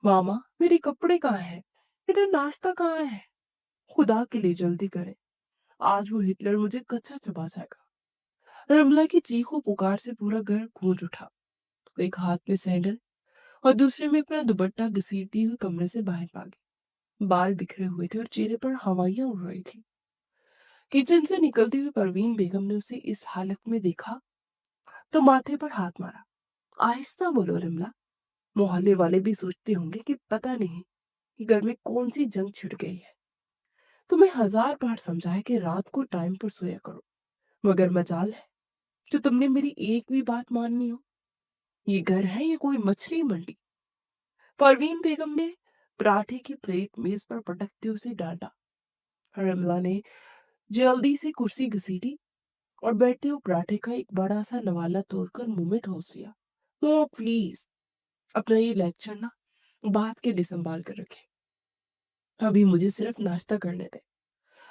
मामा, मेरे कपड़े कहाँ हैं? मेरा नाश्ता कहाँ है? खुदा के लिए जल्दी करें। आज वो हिटलर मुझे कच्चा चबा जाएगा। रमला की चीखों पुकार से पूरा घर गूंज उठा। एक हाथ में सैंडल और दूसरे में अपना दुपट्टा घसीटती हुई कमरे से बाहर भागी। बाल बिखरे हुए थे और चेहरे पर हवाइयां उड़ रही थी। किचन से निकलती हुई परवीन बेगम ने उसे इस हालत में देखा तो माथे पर हाथ मारा। आहिस्ता बोलो रमला, मोहल्ले वाले भी सोचते होंगे कि पता नहीं कि घर में कौन सी जंग छिड़ गई है। तुम्हें 1000 बार समझाया कि रात को टाइम पर सोया करो, मगर मजाल है जो तुमने मेरी एक भी बात माननी हो। ये घर है या कोई मछली मंडी? परवीन बेगम ने पराठे की प्लेट मेज पर पटकते उसे डांटा। रमला ने जल्दी से कुर्सी घसीटी और बैठते हुए पराठे का एक बड़ा सा नवाला तोड़कर मुंह में ठोस लिया। ओ प्लीज, अपना ये लेक्चर ना बात के लिए संभाल कर रखे। अभी मुझे सिर्फ नाश्ता करने दे।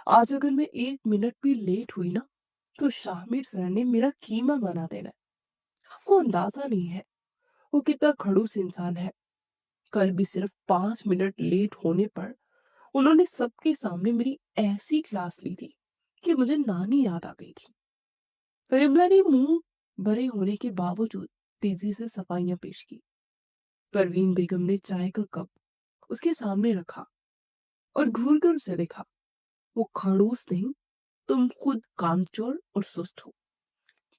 आज अगर मैं 1 मिनट भी लेट हुई ना तो शामिर सर ने मेरा कीमा बना देना है। आपको अंदाजा नहीं है वो कितना खड़ूस इंसान है। कल भी सिर्फ 5 मिनट लेट होने पर उन्होंने सबके सामने मेरी ऐसी क्लास ली थी कि मुझे नानी याद आ गई थी। रिमला ने मुंह भरे होने के बावजूद तेजी से सफाइयां पेश की। परवीन बेगम ने चाय का कप उसके सामने रखा और घूर कर उसे देखा। वो खड़ूस नहीं, तुम खुद कामचोर और सुस्त हो।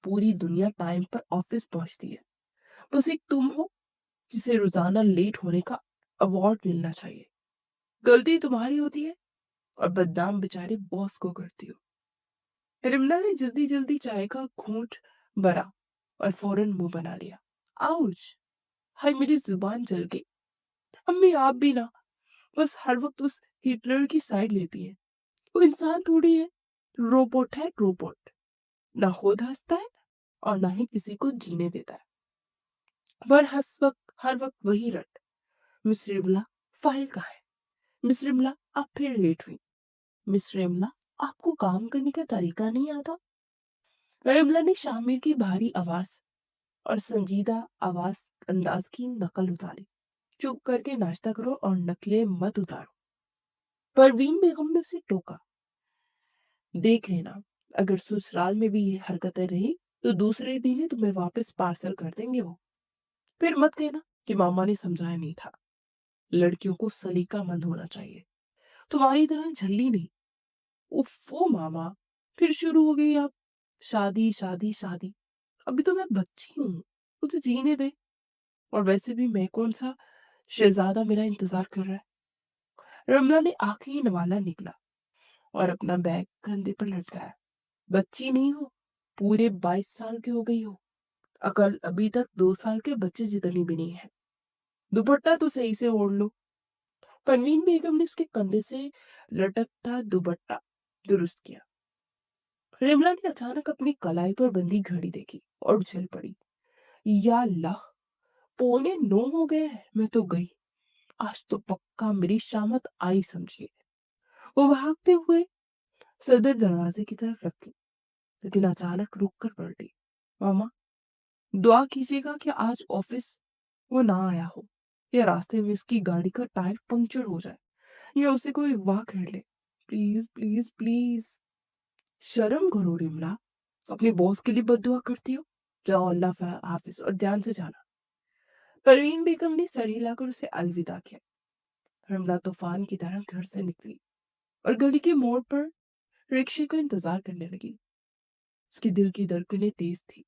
पूरी दुनिया टाइम पर ऑफिस पहुंचती है, बस एक तुम हो जिसे रोजाना लेट होने का अवार्ड मिलना चाहिए। गलती तुम्हारी होती है और बदनाम बेचारे बॉस को करती हो। रिमला ने जल्दी जल्दी चाय का घूंट भरा और फौरन मुंह बना लिया। आउच! हाय, मेरी जुबान जल गई। अम्मी, आप भी ना बस हर वक्त उस हिटलर की साइड लेती है। वो इंसान थोड़ी है, रोबोट है, रोबोट। ना खुद हंसता है और ना ही किसी को जीने देता है। पर हर वक्त वही रट। मिस रिमला, फाइल कहाँ है? मिस रिमला, आप फिर लेट हुई। मिस रिमला, आपको काम करने का तरीका नहीं आता? रिमला ने शामिर की भारी आवाज और संजीदा आवाज अंदाज की नकल उतारी। चुप करके नाश्ता करो और नकलें मत उतारो। परवीन बेगम ने उसे टोका। देख लेना, अगर ससुराल में भी ये हरकतें रही तो दूसरे दिन ही तुम्हें वापस पार्सल कर देंगे वो। फिर मत कहना कि मामा ने समझाया नहीं था। लड़कियों को सलीकामंद होना चाहिए, तुम्हारी तरह झल्ली नहीं। उफ़्फ़ो मामा, फिर शुरू हो गई आप। शादी शादी शादी। अभी तो मैं बच्ची हूँ, मुझे जीने दे। और वैसे भी मैं कौन सा शहजादा मेरा इंतजार कर रहा है। रमला ने आखिरी नवाला निकला और अपना बैग कंधे पर लटकाया। बच्ची नहीं हो, पूरे 22 साल की हो गई हो। अकल अभी तक 2 साल के बच्चे जितनी भी नहीं है। दुपट्टा तो सही से ओढ़ लो। परवीन बेगम ने उसके कंधे से लटकता दुपट्टा दुरुस्त किया। रिमला ने अचानक अपनी कलाई पर बंधी घड़ी देखी और उछल पड़ी। या अल्लाह, 8:45 हो गए हैं। मैं तो गई। आज तो पक्का मेरी शामत आई समझिए। वो भागते हुए सदर दरवाजे की तरफ रखी, लेकिन अचानक रुक कर पलटी। मामा, दुआ कीजिएगा कि आज ऑफिस वो ना आया हो, या रास्ते में उसकी गाड़ी का टायर पंक्चर हो जाए, या उसे कोई वाह कर ले। Please please please. शर्म करो रिमला, अपने बॉस के लिए बद्दुआ करती हो। जाओ, अल्लाह हाफिज और ध्यान से जाना। परवीन बेगम ने सर हिलाकर उसे अलविदा किया। रिमला तूफान की तरह घर से निकली और गली के मोड़ पर रिक्शे का इंतजार करने लगी। उसके दिल की धड़कनें तेज थी।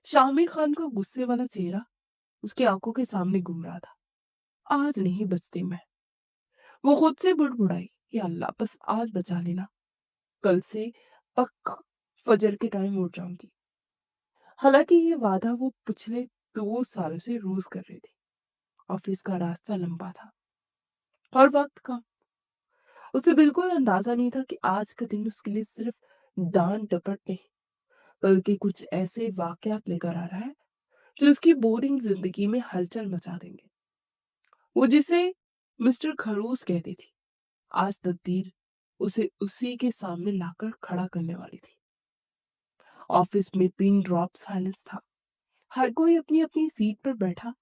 शामिर खान का गुस्से वाला चेहरा उसकी आंखों के सामने घूम रहा था। आज नहीं बचती मैं। वो खुद से बुड़बुड़ाई, या अल्लाह, बस आज बचा लेना। कल से पक्का फजर के टाइम उठ जाऊंगी। हालांकि ये वादा वो पिछले 2 सालों से रोज कर रही थी। ऑफिस का रास्ता लंबा था और वक्त कम। उसे बिल्कुल अंदाजा नहीं था कि आज का दिन उसके लिए सिर्फ डांट डपट नहीं, बल्कि कुछ ऐसे वाकयात लेकर आ रहा है जो उसकी बोरिंग जिंदगी में हलचल मचा देंगे। वो जिसे मिस्टर खरूस कहती थी, आज तकदीर उसे उसी के सामने लाकर खड़ा करने वाली थी। ऑफिस में पिन ड्रॉप साइलेंस था। हर कोई अपनी अपनी सीट पर बैठा,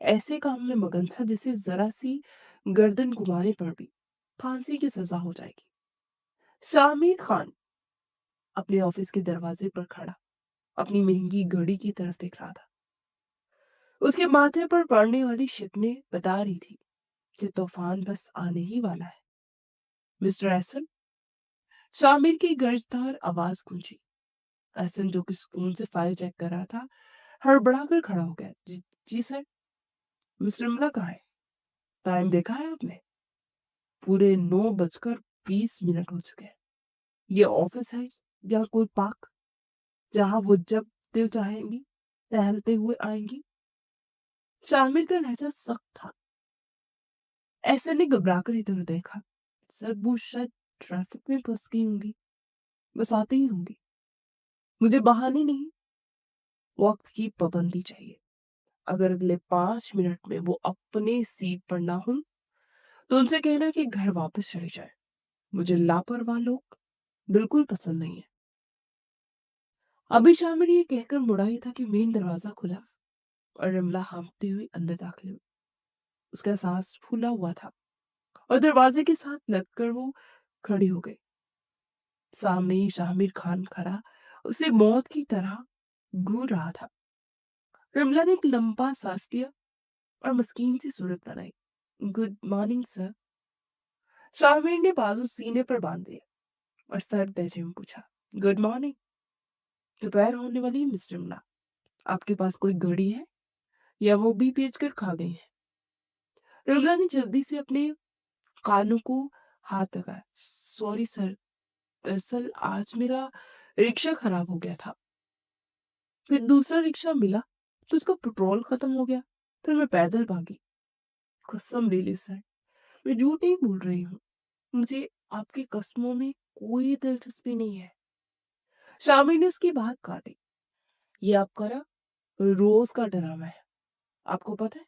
ऐसे काम में मगन था जिसे जरा सी गर्दन घुमाने पर भी फांसी की सजा हो जाएगी। शामिर खान अपने ऑफिस के दरवाजे पर खड़ा अपनी महंगी घड़ी की तरफ देख रहा था। उसके माथे पर पड़ने वाली शिकने बता रही थी कि तूफान बस आने ही वाला है। मिस्टर एहसन, शामिर की गर्जदार आवाज गूंजी। एहसन, जो कि सुकून से फाइल चेक कर रहा था, हड़बड़ाकर खड़ा हो गया। जी, जी सर। मिस्टर इमला कहाँ है? टाइम देखा है आपने? पूरे 9:20 हो चुके हैं। ये ऑफिस है या कोई पार्क जहां वो जब दिल चाहेंगी टहलते हुए आएंगी? शामिर का लहजा सख्त था। ऐसे ने घबराकर इधर देखा। सर, वो शायद ट्रैफिक में फंस गई होंगी, बस आती ही होंगी। मुझे बहाने नहीं, वक्त की पाबंदी चाहिए। अगर अगले 5 मिनट में वो अपने सीट पर ना हो तो उनसे कहना कि घर वापस चले जाए। मुझे लापरवाह लोग बिल्कुल पसंद नहीं है। अभी शामिर ये कहकर मुड़ा ही था कि मेन दरवाजा खुला और रमला हाँफती हुई अंदर दाखिल हुई। उसका सांस फूला हुआ था और दरवाजे के साथ लगकर वो खड़ी हो गई। सामने ही शामिर खान खड़ा उसे मौत की तरह घूर रहा था। रमला ने एक लंबा सांस लिया और मस्कीन सी सूरत बनाई। Good morning sir. शामिर ने बाजू सीने पर बांध दिया और सर तेजे में पूछा, गुड मॉर्निंग। दोपहर होने वाली है मिस्टर रमला। आपके पास कोई घड़ी है या वो भी बेच कर खा गई है? रमला ने जल्दी से अपने कानों को हाथ लगाया। सॉरी सर, दरअसल आज मेरा रिक्शा खराब हो गया था। फिर दूसरा रिक्शा मिला तो उसका पेट्रोल खत्म हो गया। फिर मैं पैदल भागी। कसम ले ली सर, मैं झूठ नहीं बोल रही हूँ। मुझे आपकी कस्मों में कोई दिलचस्पी नहीं है। शामिर ने उसकी बात काटी। ये आपका ना रोज का ड्रामा है। आपको पता है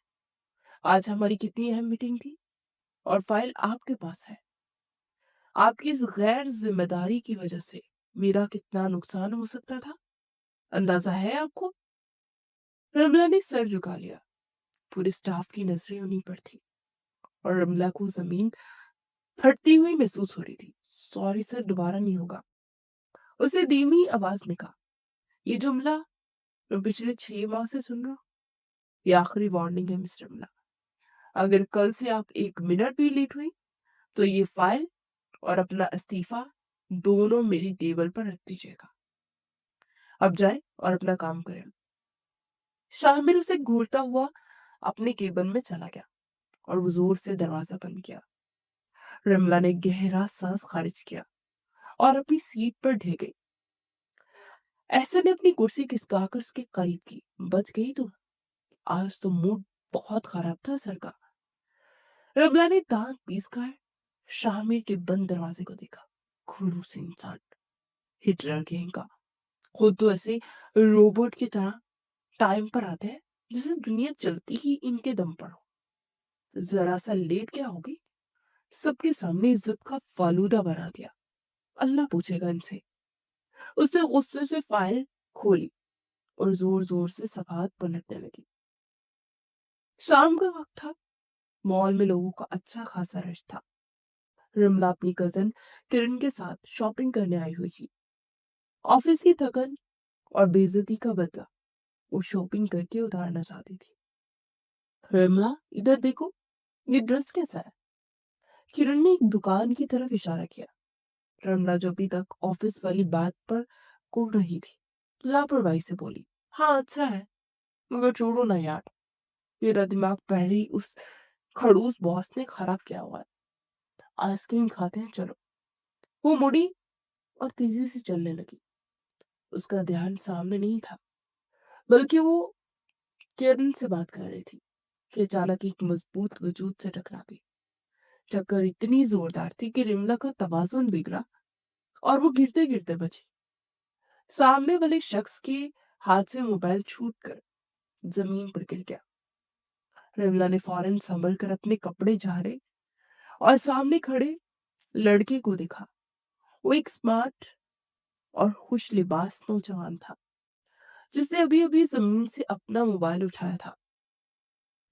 आज हमारी कितनी अहम मीटिंग थी और फाइल आपके पास है। आपकी इस गैर जिम्मेदारी की वजह से मेरा कितना नुकसान हो सकता था, अंदाजा है आपको? रमला ने सर झुका लिया। पूरे स्टाफ की नजरें उन्हीं पर थी और रमला को जमीन फटती हुई महसूस हो रही थी। सॉरी सर, दोबारा नहीं होगा। उसे धीमी आवाज में कहा। ये जुमला मैं पिछले 6 माह से सुन रहा हूँ। ये आखिरी वार्निंग है मिस्टर रमला। अगर कल से आप 1 मिनट भी लेट हुई तो ये फाइल और अपना इस्तीफा दोनों मेरी टेबल पर रख दीजिएगा। अब जाए और अपना काम करें। शामिर उसे घूरता हुआ अपने केबिन में चला गया और वो जोर से दरवाजा बंद किया। रमला ने गहरा सांस खारिज किया और अपनी सीट पर ढह गई। ऐसा ने अपनी कुर्सी खिसकाकर उसके करीब की। बच गई तू। आज तो मूड बहुत खराब था सर का। रमला ने दांत पीसकर शामिर के बंद दरवाजे को देखा। खड़ूस इंसान, हिटलर गैंग का। खुद तो ऐसे रोबोट की तरह टाइम पर आते हैं जैसे दुनिया चलती ही इनके दम पर हो। जरा सा लेट क्या होगी, सबके सामने इज्जत का फालूदा बना दिया। अल्लाह पूछेगा इनसे। उसने गुस्से से फाइल खोली और जोर जोर से सफात पलटने लगी। शाम का वक्त था। मॉल में लोगों का अच्छा खासा रश था। रमला अपनी कजन किरण के साथ शॉपिंग करने आई हुई थी। ऑफिस की थकन और बेइज्जती का बदला वो शॉपिंग करके उतारना चाहती थी। रमला, इधर देखो, ये ड्रेस कैसा है? किरण ने एक दुकान की तरफ इशारा किया। रमला, जो अभी तक ऑफिस वाली बात पर कुड़ रही थी, लापरवाही से बोली, हाँ अच्छा है, मगर छोड़ो ना यार, मेरा दिमाग पहले ही उस खड़ूस बॉस ने खराब किया हुआ है। आइसक्रीम खाते हैं चलो। वो मुड़ी और तेजी से चलने लगी। उसका ध्यान सामने नहीं था, बल्कि वो किरण से बात कर रही थी कि अचानक एक मजबूत वजूद से टकरा गई। टक्कर इतनी जोरदार थी कि रिमला का तवाजुन बिगड़ा और वो गिरते गिरते बची। सामने वाले शख्स के हाथ से मोबाइल छूटकर जमीन पर गिर गया। रिमला ने फौरन संभल कर अपने कपड़े झाड़े और सामने खड़े लड़के को देखा। वो एक स्मार्ट और खुश लिबास नौजवान था जिसने अभी अभी जमीन से अपना मोबाइल उठाया था।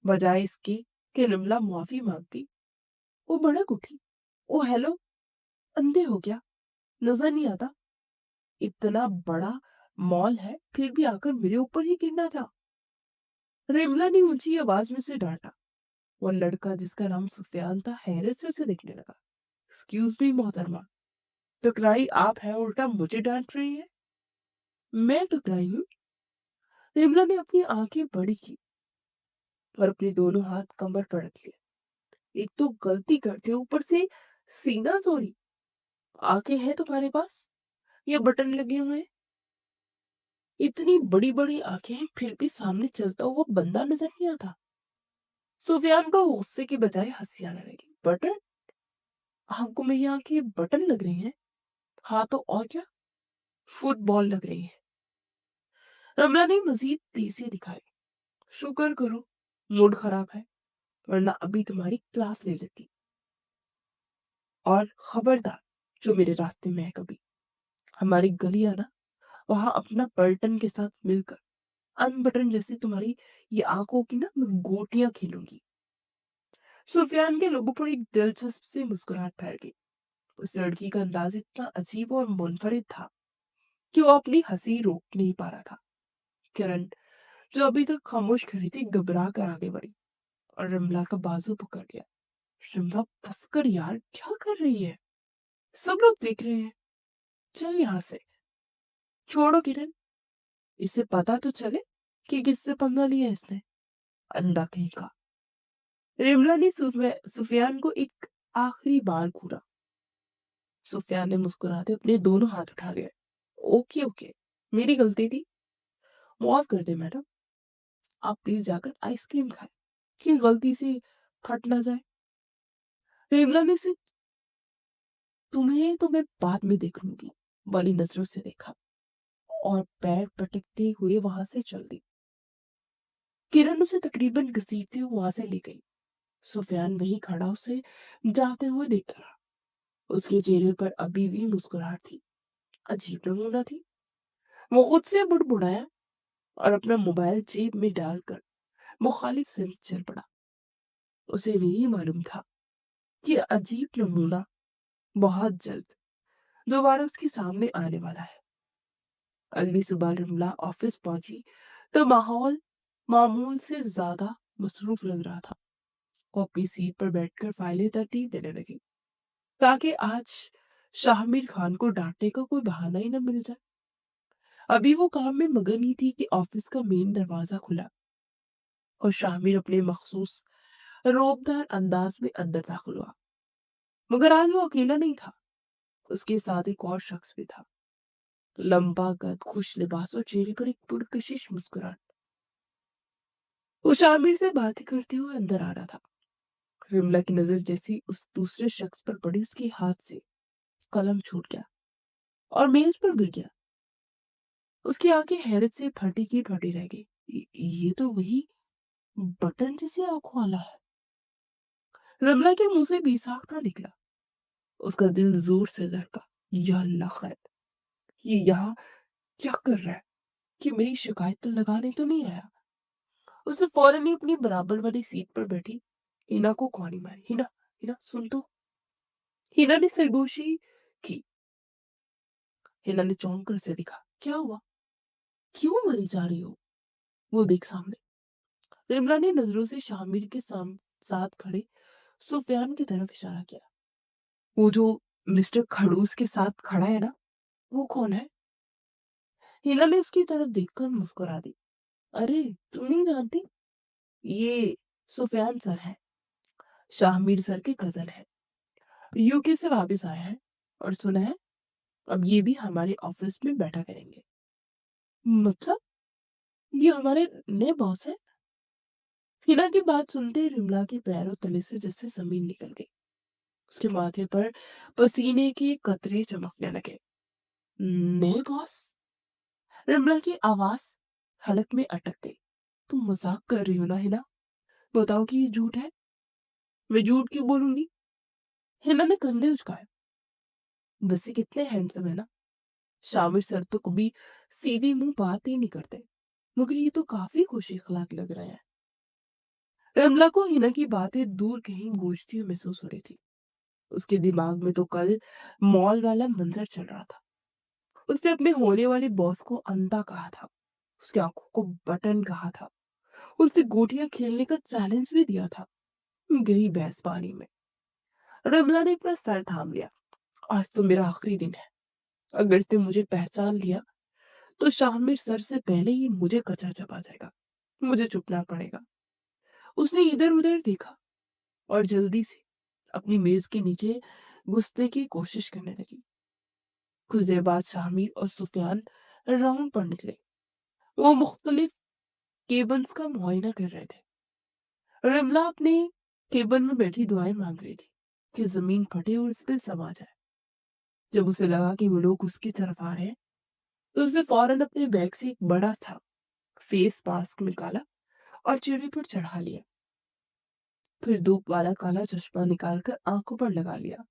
बजाय इसके कि रिमला माफी मांगती, वो भड़क उठी। ओ हेलो, अंधे हो क्या? नजर नहीं आता? इतना बड़ा मॉल है फिर भी आकर मेरे ऊपर ही गिरना था। रिमला ने ऊंची आवाज में उसे डांटा। वो लड़का जिसका नाम सुफियान था हैरत से उसे देखने लगा। एक्सक्यूज मी मोहतरमा, टकराई आप है, उल्टा मुझे डांट रही है? मैं टकराई हूँ? रिमला ने अपनी आंखें बड़ी की और अपने दोनों हाथ कमर पर रख लिए। एक तो गलती करते ऊपर से सीना चोरी। आंखें हैं तुम्हारे पास या बटन लगे हुए हैं? इतनी बड़ी बड़ी आंखें हैं फिर भी सामने चलता हुआ बंदा नजर नहीं आता। सुफियान को गुस्से के बजाय हंसी आने लगी। बटन? हमको मेरी आंखें बटन लग रही हैं? हाँ तो और क्या, फुटबॉल लग रही है। रमला ने मजीद तेजी दिखाई। शुक्र करो मूड खराब है, वरना अभी तुम्हारी क्लास ले लेती। और खबरदार जो मेरे रास्ते में है कभी। हमारी गली है ना, वहां अपना पलटन के साथ मिलकर अनबटन जैसी तुम्हारी ये आंखों की ना मैं गोटियां खेलूंगी। सुफियान के लोगों पर एक दिलचस्प सी मुस्कुराहट फैल गई। उस लड़की का अंदाज इतना अजीब और मुनफरिद था कि वो अपनी हंसी रोक नहीं पा रहा था। किरण, जो अभी तक खामोश खड़ी थी, घबरा कर आगे बढ़ी और रमला का बाजू पकड़ लिया। शिमला बस कर यार, क्या कर रही है? सब लोग देख रहे हैं। चल यहाँ से। छोड़ो किरण, इसे पता तो चले कि किससे पंगा लिया इसने। अंधा कहीं का। रिमला ने सुफियान को एक आखिरी बार घूरा। सुफियान ने मुस्कुराते अपने दोनों हाथ उठा लिए। ओके ओके, मेरी गलती थी, माफ कर दे मैडम। आप प्लीज जाकर आइसक्रीम खाएं कि गलती से फट ना जाए। रिमला ने उसे तुम्हें तो मैं बाद में देख लूंगी वाली नजरों से देखा और पैर पटकते हुए वहां से चल दी। किरण उसे तकरीबन घसीटते हुए वहां से ले गई। सुफियान वहीं खड़ा उसे जाते हुए देखता रहा। उसके चेहरे पर अभी भी मुस्कुराहट थी, अजीब नमूना थी। वो खुद से बुड़बुड़ाया और अपना मोबाइल जेब में डालकर मुखालिफ से चल पड़ा। उसे नहीं मालूम था कि अजीब नमूना बहुत जल्द दोबारा उसके सामने आने वाला है। अगली सुबह रमला ऑफिस पहुंची तो माहौल मामूल से ज्यादा मसरूफ लग रहा था। वो अपनी सीट पर बैठकर फाइलें तरतीब देने लगी ताकि आज शाहमीर खान को डांटने का कोई बहाना ही न मिल जाए। अभी वो काम में मगन ही थी कि ऑफिस का मेन दरवाजा खुला और शाहमीर अपने मखसूस रोबदार अंदाज में अंदर दाखिल हुआ। मगर आज वो अकेला नहीं था, उसके साथ एक और शख्स भी था। लंबा कद, खुश लिबास और चेहरे पर एक पुरकशिश मुस्कुराहट। वो शामिर से बातें करते हुए अंदर आ रहा था। विमला की नजर जैसी उस दूसरे शख्स पर पड़ी, उसके हाथ से कलम छूट गया और मेज पर गिर गया। उसकी आंखें हैरत से फटी की फटी रह गई। ये तो वही बटन जैसी आंखों वाला है। रमला के मुंह से बेसाख्ता निकला। उसका दिल जोर से धड़का। या अल्लाह खैर, ये यहाँ क्या कर रहा है? कि मेरी शिकायत तो लगाने तो नहीं आया? उसने फौरन ही अपनी बराबर वाली सीट पर बैठी हिना को कौनी मारी। हिना, हिना सुन तो। हिना ने सरगोशी की। हिना ने चौंक कर उसे देखा। क्या हुआ? क्यों मरी जा रही हो? वो देख सामने। रिमला ने नजरों से शामिर के साथ खड़े सुफियान की तरफ इशारा किया। वो जो मिस्टर खड़ूस के साथ खड़ा है ना, वो कौन है? हिना ने उसकी तरफ देखकर मुस्कुरा दी। अरे, तुम नहीं जानती? ये सुफियान सर है, शाहमीर सर के कजन है। यूके से वापस आए हैं और सुना है अब ये भी हमारे ऑफिस में बैठा करेंगे। मतलब ये हमारे नए बॉस है? हिना की बात सुनते ही रिमला के पैरों तले से जैसे जमीन निकल गई। उसके माथे पर पसीने के कतरे चमकने लगे। नए बॉस? रिमला की आवाज हलक में अटक गई। तुम मजाक कर रही हो ना हिना? बताओ कि ये झूठ है। मैं झूठ क्यों बोलूंगी? हिना ने कंधे उचकाए। वैसे कितने हैंडसम है ना। शामिर सर तो कभी सीधे मुंह बात ही नहीं करते, मगर ये तो काफी खुश इखलाक लग रहे हैं। रमला को हिना की बातें दूर कहीं गूंजती हुई महसूस हो रही थी। उसके दिमाग में तो कल मॉल वाला मंजर चल रहा था। उसने अपने होने वाले बॉस को अंधा कहा था, उसकी आंखों को बटन कहा था, और उसे गोटियां खेलने का चैलेंज भी दिया था। गई भैंस पानी में। रमला ने अपना सर थाम लिया। आज तो मेरा आखिरी दिन है। अगर इसने मुझे पहचान लिया तो शामिर सर से पहले ही मुझे कचर चबा जाएगा। मुझे चुपना पड़ेगा। उसने इधर उधर देखा और जल्दी से अपनी मेज के नीचे घुसने की कोशिश करने लगी। कुछ देर बाद शामिर और सुफियान राउंड पर निकले। वो मुख्तलिफ केबन्स का मुआयना कर रहे थे। रमला अपने केबन में बैठी दुआएं मांग रही थी कि जमीन फटे और इस पे समा जाए। जब उसे लगा कि वो लोग उसकी तरफ आ रहे हैं तो उसने फौरन अपने बैग से एक बड़ा था फेस मास्क निकाला और चेहरे पर चढ़ा लिया। फिर धूप वाला काला चश्मा निकालकर आंखों पर लगा लिया।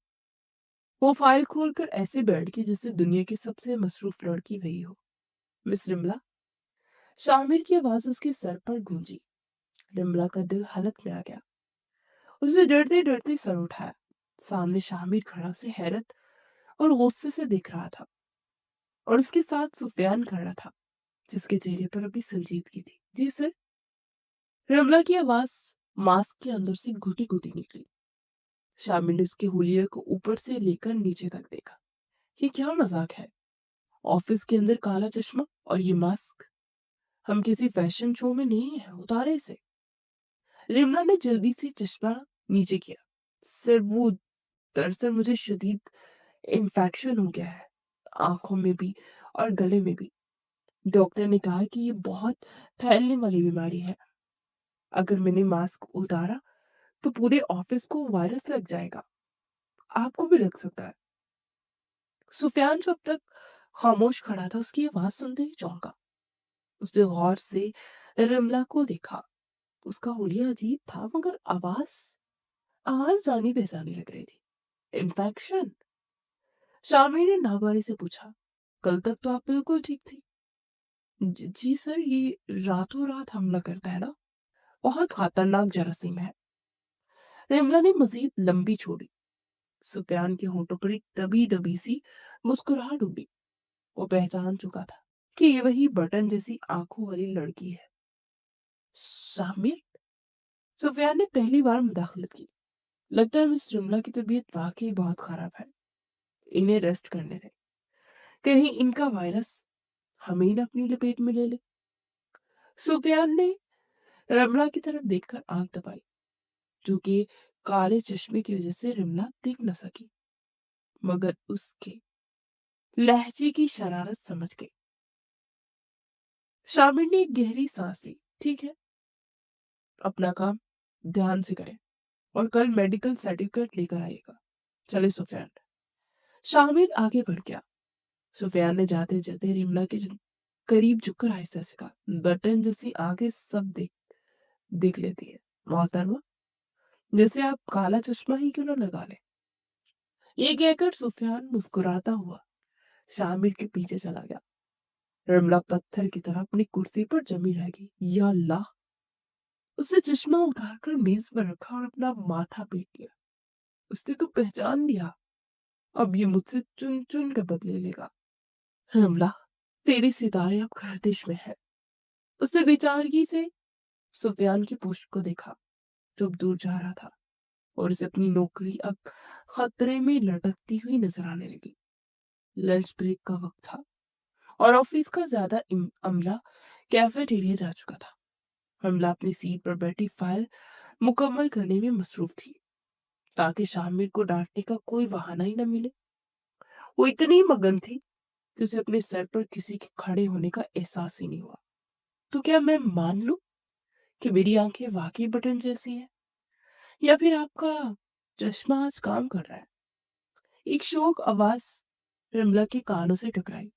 वो फाइल खोलकर ऐसे बैठ गई जैसे दुनिया की सबसे मसरूफ लड़की वही हो। मिस रिमला, शामिर की आवाज उसके सर पर गूंजी। रिमला का दिल हलक में आ गया। उसने डरते डरते सर उठाया। सामने शामिर खड़ा से हैरत और गुस्से से देख रहा था, और उसके साथ सुफियान खड़ा था जिसके चेहरे पर अभी संजीदगी थी। जी सर। रमला की आवाज मास्क के अंदर से घुटी घुटी निकली। शामिर ने उसके हुलिये को ऊपर से लेकर नीचे तक देखा। ये क्या मजाक है? ऑफिस के अंदर काला चश्मा और ये मास्क। हम किसी फैशन शो में नहीं है, उतारे इसे। रिमला ने जल्दी से चश्मा नीचे किया। सर वो दरअसल मुझे शदीद इन्फेक्शन हो गया है, आंखों में भी और गले में भी। डॉक्टर ने कहा कि ये बहुत फैलने वाली बीमारी है। अगर मैंने मास्क उतारा तो पूरे ऑफिस को वायरस लग जाएगा। आपको भी लग सकता है। सुफियान जो अब तक खामोश खड़ा था उसकी आवाज सुनते ही चौंका। उसने गौर से रमला को देखा। उसका हुलिया अजीब था मगर आवाज आवाज जानी पहचानी लग रही थी। इन्फेक्शन? शामिर ने नागवानी से पूछा। कल तक तो आप बिल्कुल ठीक थी। जी सर, ये रातों रात हमला करता है ना, बहुत खतरनाक जरासीम है। रिमला ने मजीद लंबी छोड़ी। सुफियान के होठों पर एक दबी दबी सी मुस्कुराहट उड़ी। वो पहचान चुका था कि ये वही बटन जैसी आंखों वाली लड़की है। शामिर? सुफियान ने पहली बार मुदाखलत की। लगता है मिस रिमला की तबीयत वाकई बहुत खराब है। इन्हें रेस्ट करने दें। कहीं इनका वायरस हमें ही ना अपनी लपेट में ले ले। सुफियान ने रमला की तरफ देखकर आंख दबाई, जो कि काले चश्मे की वजह से रिमला देख न सकी, मगर उसके लहजे की शरारत समझ गई। शामिर ने एक गहरी सांस ली। ठीक है, अपना काम ध्यान से करें और कल मेडिकल सर्टिफिकेट लेकर आइएगा। चले सुफियान। शामिर आगे बढ़ गया। सुफियान ने जाते जाते रिमला के करीब झुककर आहिस्ता से कहा, बटन जैसी आगे सब देख देख लेती है मोहतरमा, जैसे आप काला चश्मा ही क्यों ना लगा ले। ये कहकर सुफियान मुस्कुराता हुआ शामिर के पीछे चला गया। रमला पत्थर की तरह अपनी कुर्सी पर जमी रह गई। या अल्लाह! उसने चश्मा उतारकर मेज पर रखा और अपना माथा पीट लिया। उसने तो पहचान लिया। अब ये मुझसे चुन चुन कर बदले लेगा। रमला, तेरे सितारे अब गर्दिश में है। उसने बेचारगी से सुफियान की पुष्ट को देखा जो अब दूर जा रहा था, और उसे अपनी नौकरी अब खतरे में लटकती हुई नजर आने लगी। लंच ब्रेक का वक्त था और ऑफिस का ज्यादा अमला कैफेटेरिया जा चुका था। हमला अपनी सीट पर बैठी फाइल मुकम्मल करने में मसरूफ थी ताकि शामिर को डांटने का कोई बहाना ही न मिले। वो इतनी मगन थी कि उसे अपने सर पर किसी के खड़े होने का एहसास ही नहीं हुआ। तो क्या मैं मान लूं कि मेरी आंखें वाकई बटन जैसी हैं, या फिर आपका चश्मा आज काम कर रहा है? एक शोक आवाज रमला के कानों से टकराई।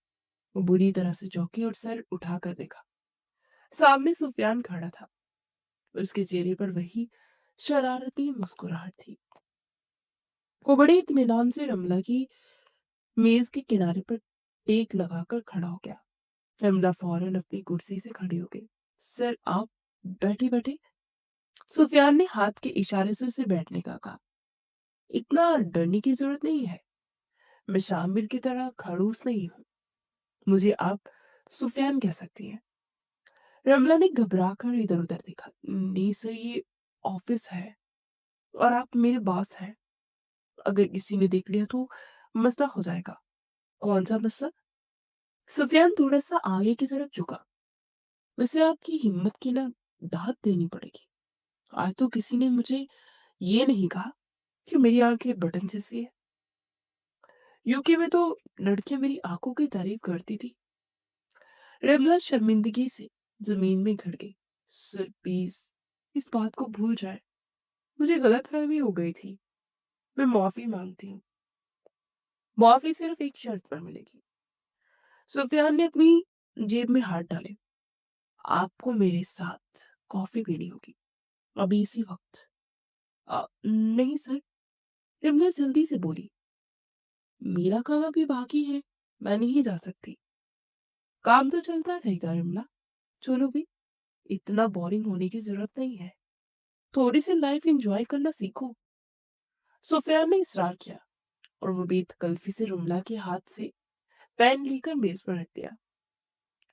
वो बुरी तरह से चौंकी और सर उठाकर देखा। सामने सुफियान खड़ा था। उसके चेहरे पर वही शरारती मुस्कुराहट थी। वो बड़े इत्मीनान से रमला की मेज के किनारे पर टेक लगाकर खड़ा हो गया। रमला फौरन अपनी कुर्सी से खड़ी हो गई। सर आप बैठे बैठे। सुफियान ने हाथ के इशारे से उसे बैठने का कहा। इतना डरने की जरूरत नहीं है। मैं शामिर की तरह खड़ूस नहीं हूँ। मुझे आप सुफियान कह सकती हैं। रमला ने घबरा कर इधर उधर देखा। नहीं सर, ये ऑफिस है और आप मेरे बॉस हैं। अगर किसी ने देख लिया तो मसला हो जाएगा। कौन सा मसला? सुफियान थोड़ा सा आगे की तरफ झुका। वैसे आपकी हिम्मत की ना दाद देनी पड़ेगी। आज तो किसी ने मुझे ये नहीं कहा कि मेरी आंखें बटन जैसी है। यूके में तो लड़कियां मेरी आंखों की तारीफ करती थी। रमला शर्मिंदगी से जमीन में गिर गई। सर प्लीज इस बात को भूल जाए। मुझे गलतफहमी हो गई थी। मैं माफी मांगती हूँ। माफी सिर्फ एक शर्त पर मिलेगी। सुफियान ने अपनी जेब में हाथ डाले। आपको मेरे साथ कॉफी पीनी होगी, अभी इसी वक्त। नहीं सर, रमला जल्दी से बोली। मेरा काम अभी बाकी है, मैं नहीं जा सकती। काम तो चलता रहेगा रमला। चलो भी, इतना बोरिंग होने की जरूरत नहीं है। थोड़ी सी लाइफ एंजॉय करना सीखो। सुफियान ने इसरार किया और वो बेतकल्फी से रुमला के हाथ से पेन लेकर मेज पर रख दिया।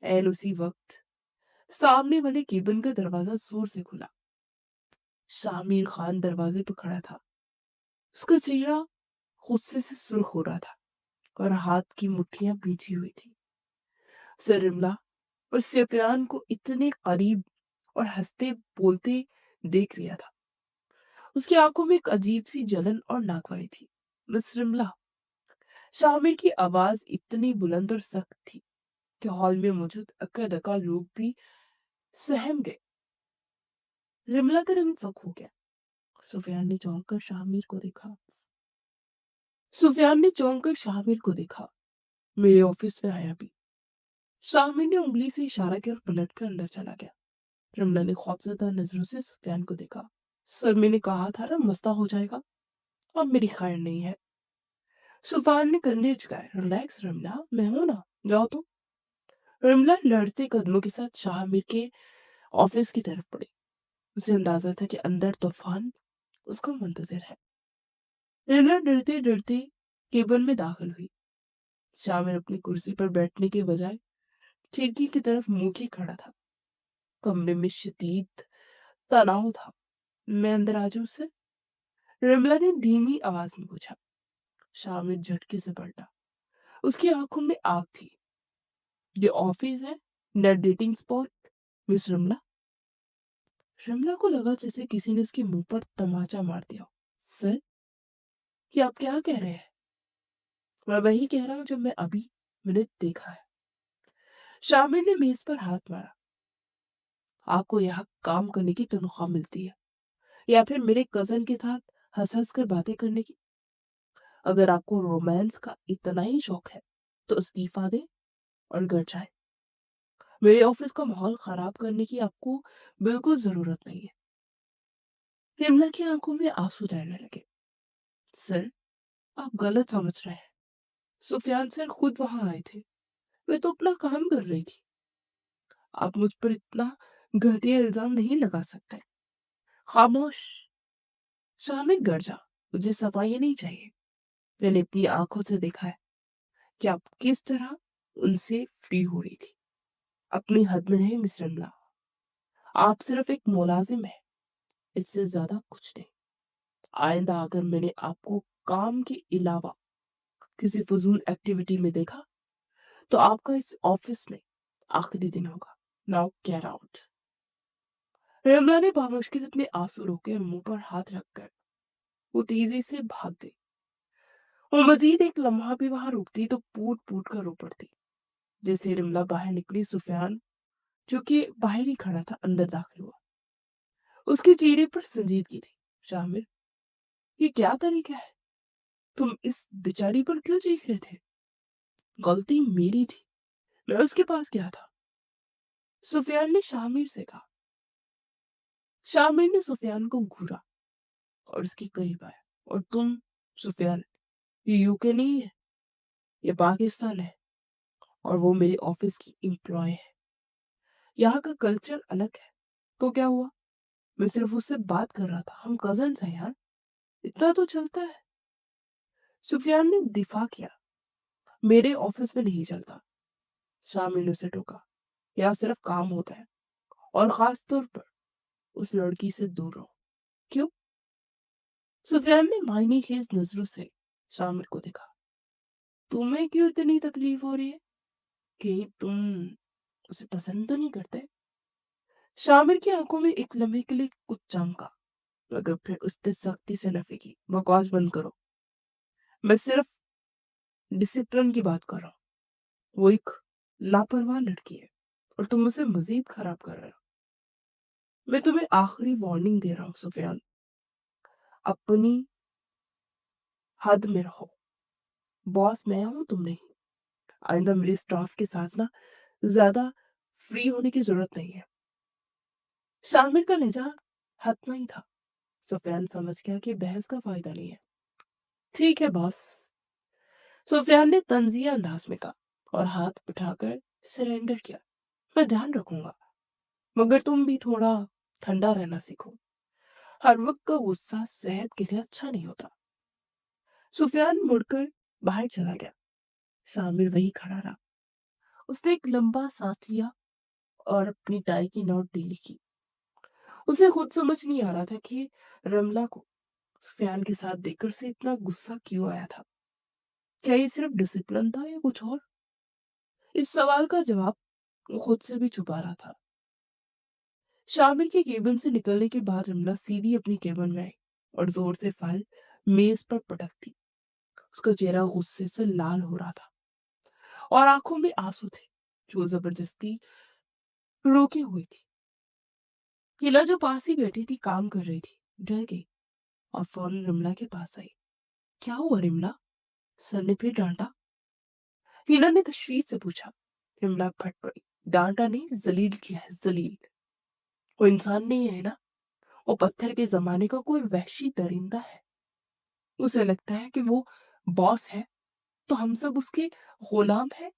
एन उसी वक्त सामने वाले केबिन का दरवाजा जोर से खुला। शामिर खान दरवाजे पर खड़ा था। उसका चेहरा गुस्से से सुर्ख हो रहा था और हाथ की मुट्ठियां भींची हुई थी। सर रुमला और सुफियान को इतने करीब और हंसते बोलते देख लिया था। उसकी आंखों में एक अजीब सी जलन और नागवारी थी। मिस रिमला, शामिर की आवाज इतनी बुलंद और सख्त थी कि हॉल में मौजूद अक्का दक्का लोग भी सहम गए। रिमला का रंग फक हो गया। सुफियान ने चौंक कर शामिर को देखा। सुफियान ने चौंक कर शामिर को देखा। मेरे ऑफिस में आया भी। शामिर ने उंगली से इशारा किया और पलट कर अंदर चला गया। रिमला ने खौफजदा नजरों से सुफियान को देखा। सर, मैंने कहा था ना मसला हो जाएगा। अब मेरी खैर नहीं है। सुफियान ने कंधे झुकाए। रिलैक्स रिमला, मैं हूं ना, जाओ तो। रिमला लड़ते कदमों के साथ शामिर के ऑफिस की तरफ बढ़ी। उसे अंदाजा था कि अंदर तूफान उसका मुंतजिर है। रिमला डरते डरते केबिन में दाखिल हुई। शामिर अपनी कुर्सी पर बैठने के बजाय खिड़की की तरफ मुंह की खड़ा था। कमरे में शदीद तनाव था। मैं अंदर आ जाऊं उससे? रिमला ने धीमी आवाज में पूछा। शामिर झटके से पलटा। उसकी आंखों में आग थी। ये ऑफिस है, न डेटिंग स्पॉट, मिस रिमला। शिमला को लगा जैसे किसी ने उसके मुंह पर तमाचा मार दिया। सर, ये आप क्या कह रहे हैं? मैं वही कह रहा हूँ जो मैं अभी मैंने देखा है। शामिर ने मेज पर हाथ मारा। आपको यहाँ काम करने की तनख्वाह मिलती है या फिर मेरे कजन के साथ हंस हंस कर बातें करने की? अगर आपको रोमांस का इतना ही शौक है तो इस्तीफा दे और घर जाए। मेरे ऑफिस का माहौल खराब करने की आपको बिल्कुल जरूरत नहीं है। हिमला की आंखों में आंसू तैरने लगे। सर, आप गलत समझ रहे हैं। सुफियान सर खुद वहां आए थे। मैं तो अपना काम कर रही थी। आप मुझ पर इतना घटिया इल्जाम नहीं लगा सकते। खामोश। शामिर घर जा। मुझे सफाई नहीं चाहिए। मैंने अपनी आंखों से देखा है कि आप किस तरह उनसे फ्री हो रही थी। अपनी हद में नहीं मिस रमला। आप सिर्फ एक मुलाजिम है, इससे ज्यादा कुछ नहीं। आइंदा अगर मैंने आपको काम के अलावा किसी फजूल एक्टिविटी में देखा तो आपका इस ऑफिस में आखिरी दिन होगा। Now get out. रमला ने बामुश्किल अपने आंसू रोके और मुंह पर हाथ रखकर वो तेजी से भाग गई। वो मजीद एक लम्हा भी वहां रुकती तो पूट पूट कर रो पड़ती। जैसे रमला बाहर निकली, सुफियान जो कि बाहर ही खड़ा था अंदर दाखिल हुआ। उसके चेहरे पर संजीदगी थी। शामिर, ये क्या तरीका है? तुम इस बेचारी पर क्यों चीख रहे थे? गलती मेरी थी, मैं उसके पास गया था। सुफियान ने शामिर से कहा। शामिर ने सुफियान को घूरा और उसके करीब आया। और तुम सुफियान, ये यूके नहीं है, ये पाकिस्तान है और वो मेरे ऑफिस की एम्प्लॉय है। यहाँ का कल्चर अलग है। तो क्या हुआ? मैं सिर्फ उससे बात कर रहा था, हम कजिन्स हैं यार, इतना तो चलता है। सुफियान ने दिफा किया, मेरे ऑफिस में नहीं चलता। शामिल ने उसे टोका, यहाँ सिर्फ काम होता है, और खास तौर पर उस लड़की से दूर रहो। क्यों? सुफियान ने मायने खेज नजरों से शामिर को देखा। तुम्हें क्यों इतनी तकलीफ हो रही है? कि तुम उसे पसंद तो नहीं करते? शामिर की आंखों में एक लम्हे के लिए कुछ चमका, मगर फिर उसने सख्ती से नफी की। बकवास बंद करो, मैं सिर्फ डिसिप्लिन की बात कर रहा हूँ। वो एक लापरवाह लड़की है और तुम उसे मजीद खराब कर रहे हो। मैं तुम्हें आखिरी वार्निंग दे रहा हूँ सुफियान, अपनी हद में रहो। बॉस मैं हूं, तुम नहीं। आइंदा मेरे स्टाफ के साथ ना ज्यादा फ्री होने की जरूरत नहीं है। शामिर का लहजा हतमा ही था। सुफियान समझ गया कि बहस का फायदा नहीं है। ठीक है बॉस, सुफियान ने तंजिया अंदाज में कहा और हाथ उठाकर सरेंडर किया। मैं ध्यान रखूंगा, मगर तुम भी थोड़ा ठंडा रहना सीखो। हर वक्त का गुस्सा सेहत के लिए अच्छा नहीं होता। सुफियान मुड़कर बाहर चला गया। सामिर वही खड़ा रहा। उसने एक लंबा सांस लिया और अपनी टाई की नोट ढीली की। उसे खुद समझ नहीं आ रहा था कि रमला को सुफियान के साथ देखकर से इतना गुस्सा क्यों आया था। क्या ये सिर्फ डिसिप्लिन था या कुछ और? इस सवाल का जवाब वो खुद से भी छुपा रहा था। शामिर के केबिन से निकलने के बाद रमला सीधी अपनी केबिन में आई और जोर से फाइल मेज पर पटक दी। उसका चेहरा गुस्से से लाल हो रहा था और आंखों में आंसू थे जो जबरदस्ती रोके हुए थी। हिला जो पास ही बैठी थी काम कर रही थी, डर गई और फौरन रमला के पास आई। क्या हुआ रिमला? सर ने फिर डांटा? हिना ने तशवीश से पूछा। रिमला फट पड़ी। डांटा नहीं, जलील किया है, जलील। वो इंसान नहीं है ना, वो पत्थर के जमाने का कोई वहशी दरिंदा है। उसे लगता है कि वो बॉस है तो हम सब उसके गुलाम हैं।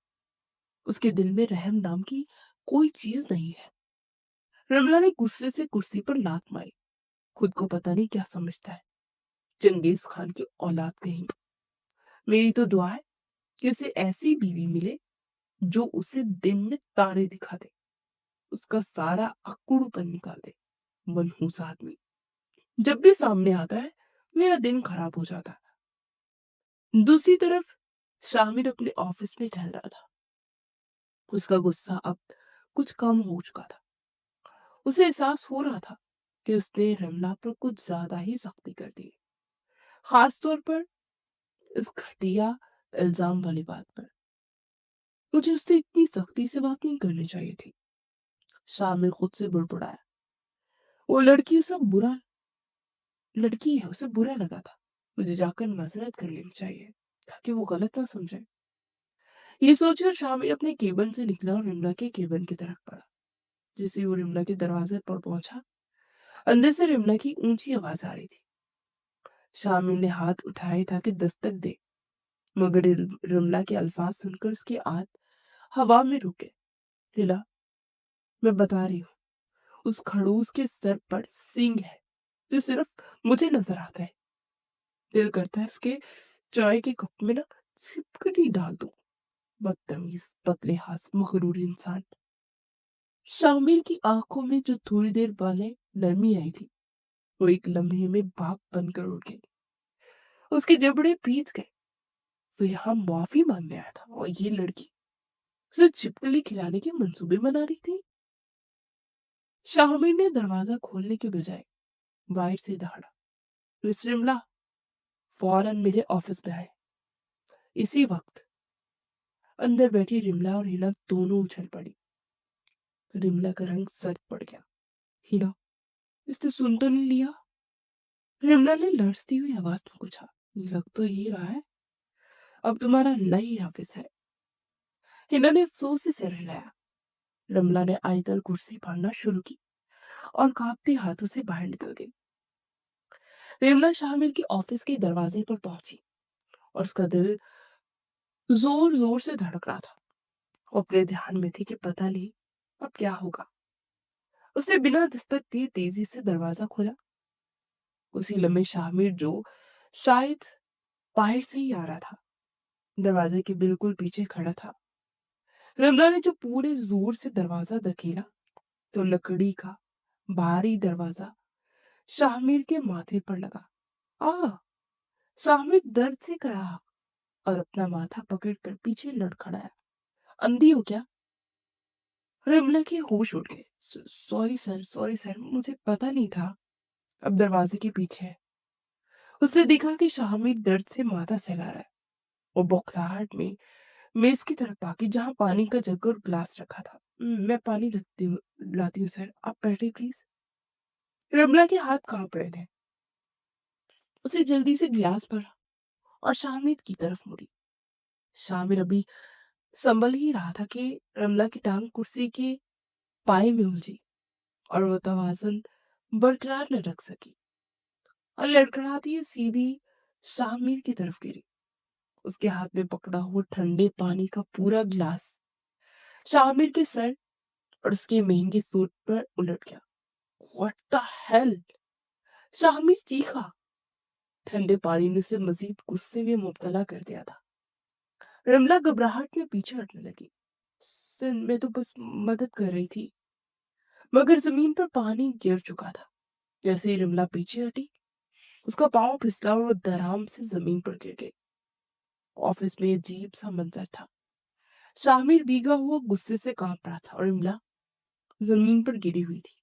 उसके दिल में रहम नाम की कोई चीज नहीं है। रमला ने गुस्से से कुर्सी पर लात मारी। खुद को पता नहीं क्या समझता है, चंगेज खान की औलाद कहीं। मेरी तो दुआ है कि उसे ऐसी बीवी मिले जो उसे दिन में तारे दिखा दे, उसका सारा अक्कड़ूपन निकाल दे। मनहूस आदमी जब भी सामने आता है मेरा दिन खराब हो जाता है। दूसरी तरफ शामिर अपने ऑफिस में टहल रहा था। उसका गुस्सा अब कुछ कम हो चुका था। उसे एहसास हो रहा था कि उसने रमला पर कुछ ज्यादा ही सख्ती कर दी, खास तौर पर इस घटिया इल्जाम वाली बात पर। मुझे उससे इतनी सख्ती से बात नहीं करनी चाहिए थी। शामिर खुद से बुड़बुड़ाया। वो लड़की उसे बुरा लड़की है, उसे बुरा लगा था। मुझे जाकर मसरत कर लेनी चाहिए ताकि वो गलत ना समझे। ये सोचकर शामिर अपने केबिन से निकला और रिमला के केबिन की तरफ बढ़ा। जैसे वो रिमला के दरवाजे पर पहुंचा, अंदर से रिमला की ऊंची आवाज आ रही थी। शामिर ने हाथ उठाए ताकि दस्तक दे, मगर रिमला के अल्फाज सुनकर उसके हाथ हवा में रुके। हिला, मैं बता रही हूँ, उस खड़ूस के सर पर सींग है जो सिर्फ मुझे नजर आता है। दिल करता है उसके चाय के कप में ना छिपकली डाल दूं। बदतमीज, पतले हाथ, मगरूर इंसान। शामिर की आंखों में जो थोड़ी देर पहले नरमी आई थी वो एक लम्हे में भाप बनकर उड़ गई। उसके जबड़े भीज गए। वो यहाँ माफी मांगने आया था और ये लड़की उसे छिपकली खिलाने के मंसूबे बना रही थी। शामिर ने दरवाजा खोलने के बजाय बाहर से दहाड़ा। मिस रिमला, फौरन मेरे ऑफिस में आए। इसी वक्त अंदर बैठी रिमला और हिना दोनों उछल पड़ी। रिमला का रंग सर्द पड़ गया। हिना, इसने सुन तो नहीं लिया? रिमला ने लड़ती हुई आवाज में पूछा। लग तो ये रहा है अब तुम्हारा नई ऑफिस है। हिना ने अफसोस से सिर हिलाया। रिमला ने आयतल कुर्सी फाड़ना शुरू की और कांपते हाथों से बाहर निकल गई। रिमला शामिर के ऑफिस के दरवाजे पर पहुंची और उसका दिल जोर जोर से धड़क रहा था। वो अपने ध्यान में थी कि पता नहीं अब क्या होगा। उसने बिना दस्तक दिए तेजी से दरवाजा खोला। उसी लम्हे शामिर, जो शायद बाहर से ही आ रहा था, दरवाजे के बिल्कुल पीछे खड़ा था। रमला ने जो पूरे जोर से दरवाजा धकेला, तो लकड़ी का भारी दरवाजा शामिर के माथे पर लगा। आ शामिर दर्द से कराहा और अपना माथा पकड़कर पीछे लड़खड़ाया। अंधी हो क्या? रमला के होश उड़ गए। सॉरी सर, सॉरी सर, मुझे पता नहीं था। अब दरवाजे के पीछे है। उसने देखा कि शामिर दर्द से माथा सहला रहा है और बौखलाहट में मेज की तरफ भागी, जहां पानी का जग और ग्लास रखा था। मैं पानी लाती हूँ सर, आप बैठे प्लीज। रमला के हाथ कांप रहे थे। उसे जल्दी से गिलास भरा और शामिर की तरफ मुड़ी। शामिर अभी संभल ही रहा था कि रमला की टांग कुर्सी के पाए में उलझी और वो तवाज़ुन बरकरार न रख सकी और लड़खड़ाती हुई सीधी शामिर की तरफ गिरी। उसके हाथ में पकड़ा हुआ ठंडे पानी का पूरा गिलास शामिर के सर और उसके महंगे सूट पर उलट गया। What the hell? शामिर चीखा। ठंडे पानी ने उसे मजीद गुस्से में मुब्तला कर दिया था। रमला घबराहट में पीछे हटने लगी। सर, मैं तो बस मदद कर रही थी। मगर जमीन पर पानी गिर चुका था। जैसे ही रमला पीछे हटी, उसका पांव फिसला और वो धड़ाम से जमीन पर गिर गई। ऑफिस में अजीब सा मंजर था। शामिर भीगा हुआ गुस्से से कांप रहा था और रमला जमीन पर गिरी हुई थी।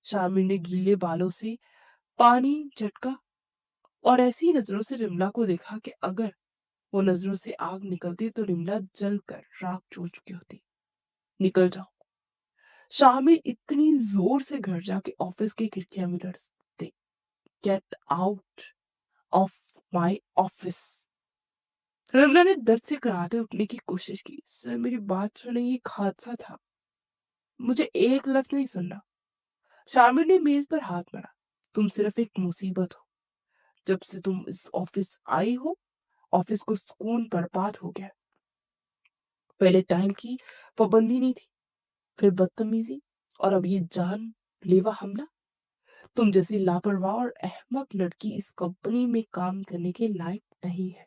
शामिर ने गीले बालों से पानी झटका और ऐसी नजरों से रिमला को देखा कि अगर वो नजरों से आग निकलती तो रिमला जलकर राख हो चुकी होती। निकल जाओ। शामिर इतनी जोर से घर जाके ऑफिस की खिड़कियां में लड़। Get out of my office. Ramla ने दर्द से कराहते उठने की कोशिश की। सर, मेरी बात सुने, ये एक हादसा था। मुझे एक लफ्ज नहीं सुनना। शामिर ने मेज पर हाथ मारा। तुम सिर्फ एक मुसीबत हो। जब से तुम इस ऑफिस आई हो, ऑफिस को सुकून बर्बाद हो गया। पहले टाइम की पाबंदी नहीं थी, फिर बदतमीजी, और अब ये जान लेवा हमला। तुम जैसी लापरवाह और अहमक लड़की इस कंपनी में काम करने के लायक नहीं है।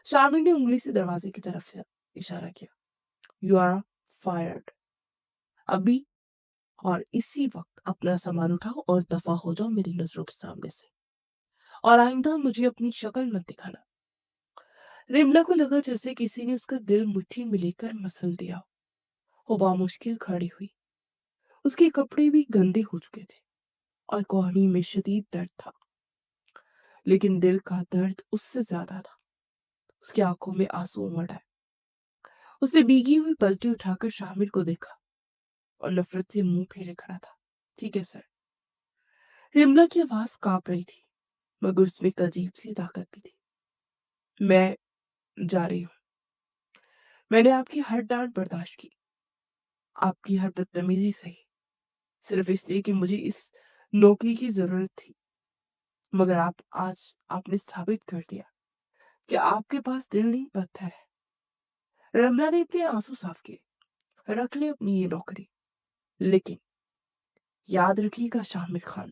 शामिर ने उंगली से दरवाजे की तरफ इशारा किया। You are fired. अभी और इसी वक्त अपना सामान उठाओ और दफा हो जाओ मेरी नजरों के सामने से, और आइंदा मुझे अपनी शक्ल मत दिखाना। रिमला को लगा जैसे किसी ने उसका दिल मुट्ठी में लेकर मसल दिया। वो बामुश्किल खड़ी हुई। उसके कपड़े भी गंदे हो चुके थे और कोहनी में शदीद दर्द था, लेकिन दिल का दर्द उससे ज्यादा था। उसकी आंखों में आंसू उमड़ आए। उसने भीगी हुई पलटी उठाकर शामिर को देखा और नफरत से मुंह फेरे खड़ा था। ठीक है सर। रिमला की आवाज कांप रही थी, मगर उसमें एक अजीब सी ताकत भी थी। मैं जा रही हूँ। मैंने आपकी हर डांट बर्दाश्त की, आपकी हर बदतमीजी सही, सिर्फ इसलिए कि मुझे इस नौकरी की जरूरत थी। मगर आज आपने साबित कर दिया कि आपके पास दिल नहीं, पत्थर है। रमला ने अपने आंसू साफ किए। रख ले अपनी ये नौकरी, लेकिन याद रखिएगा शामिर खान,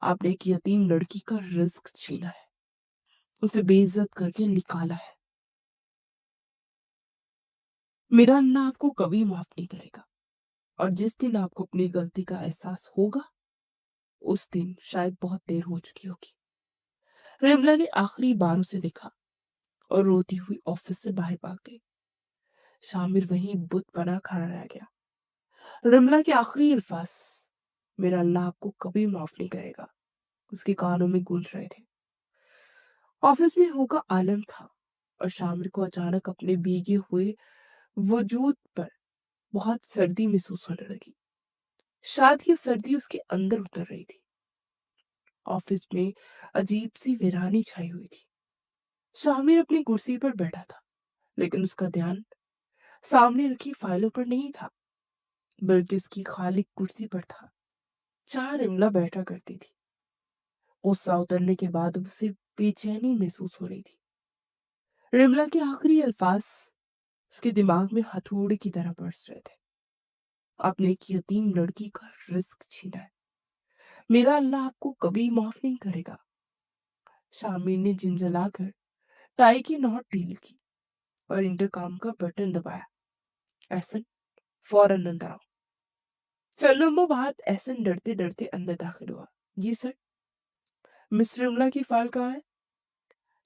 आपने एक यतीम लड़की का रिस्क छीना है, उसे बेइज्जत करके निकाला है। मेरा अल्लाह आपको कभी माफ नहीं करेगा, और जिस दिन आपको अपनी गलती का एहसास होगा, उस दिन शायद बहुत देर हो चुकी होगी। रमला ने आखिरी बार उसे देखा और रोती हुई ऑफिस से बाहर भाग गई। शामिर वहीं बुत बना खड़ा रह गया। रमला के आखिरी अल्फाज, मेरा अल्लाह आपको कभी माफ नहीं करेगा, उसके कानों में गूंज रहे थे। ऑफिस में होगा आलम था और शामिर को अचानक अपने भीगे हुए वजूद पर बहुत सर्दी महसूस होने लगी। शायद ये सर्दी उसके अंदर उतर रही थी। ऑफिस में अजीब सी वीरानी छाई हुई थी। शामिर अपनी कुर्सी पर बैठा था, लेकिन उसका ध्यान सामने रखी फाइलों पर नहीं था, बल्कि उसकी खाली कुर्सी पर था, जहां रिमला बैठा करती थी। गुस्सा उतरने के बाद उसे बेचैनी महसूस हो रही थी। रिमला के आखिरी अल्फाज उसके दिमाग में हथौड़े की तरह बरस रहे थे। आपने एक यतीम लड़की का रिस्क छीना है। मेरा अल्लाह आपको कभी माफ नहीं करेगा। शामिर ने झिंझलाकर टाई की नॉट ढीली की और इंटरकॉम का बटन दबाया। एहसन, फौरन अंदर आओ। चलो वो बात एहसन डरते डरते अंदर दाखिल हुआ। जी सर। मिस रमला की फाइल कहाँ है?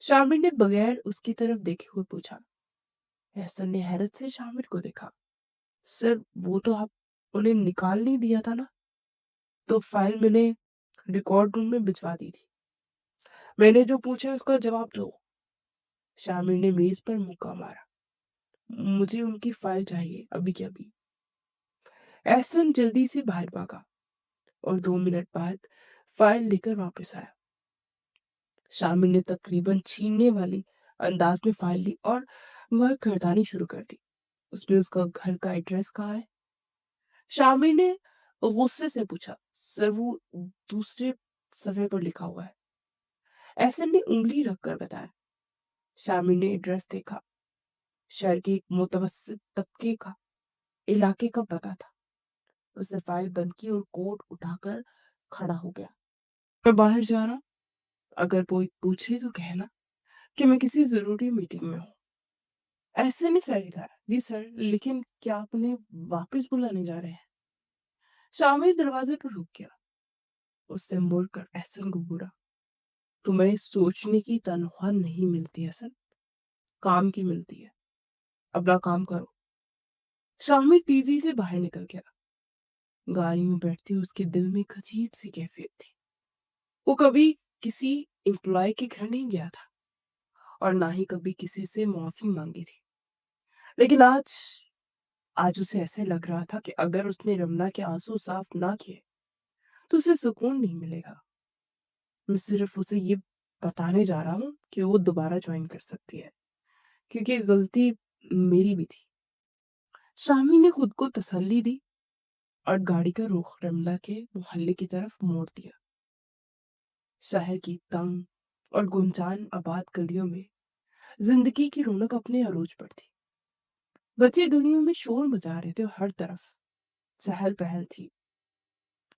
शामिर ने बगैर उसकी तरफ देखे हुए पूछा। एहसन ने हैरत से शामिर को देखा। सर वो तो आप उन्हें निकाल नहीं दिया था ना, तो फाइल मैंने रिकॉर्ड रूम में भिजवा दी थी। मैंने जो पूछा उसका जवाब दो। शामिर ने मेज पर मुक्का मारा। मुझे उनकी फाइल चाहिए अभी के अभी। एहसन जल्दी से बाहर भागा और 2 मिनट बाद फाइल लेकर वापस आया। शामिर ने तकरीबन छीनने वाली अंदाज में फाइल ली और वह खरीदारी शुरू कर दी। उसमें उसका घर का एड्रेस कहाँ है? शामिर ने गुस्से से पूछा। सर वो दूसरे सफे पर लिखा हुआ है। एहसन ने उंगली रखकर बताया। शामिर ने एड्रेस देखा। शहर के एक मुतवस्सित तबके का इलाके का पता था। उसने फाइल बंद की और कोट उठाकर खड़ा हो गया। मैं बाहर जा रहा, अगर कोई पूछे तो कहना कि मैं किसी जरूरी मीटिंग में हूँ। ऐसे नहीं सर लिखा है। जी सर, लेकिन क्या आप उन्हें वापस बुलाने जा रहे हैं? शामिर दरवाजे पर रुक गया। उसने मुड़कर एहसन को घूरा। तुम्हें सोचने की तनख्वाह नहीं मिलती एहसन, काम की मिलती है। अपना काम करो। शामिर तेजी से बाहर निकल गया। गाड़ी में बैठते उसके दिल में एक अजीब सी कैफियत थी। वो कभी किसी एम्प्लॉय के घर नहीं गया था और ना ही कभी किसी से माफी मांगी थी, लेकिन आज आज उसे ऐसे लग रहा था कि अगर उसने रमना के आंसू साफ ना किए तो उसे सुकून नहीं मिलेगा। मैं सिर्फ उसे ये बताने जा रहा हूँ कि वो दोबारा ज्वाइन कर सकती है, क्योंकि गलती मेरी भी थी। शामी ने खुद को तसल्ली दी और गाड़ी का रुख रमला के मोहल्ले की तरफ मोड़ दिया। शहर की तंग और गुंजान आबाद गलियों में जिंदगी की रौनक अपने अरूज पर थी। बच्चे गलियों में शोर मचा रहे थे और हर तरफ चहल पहल थी।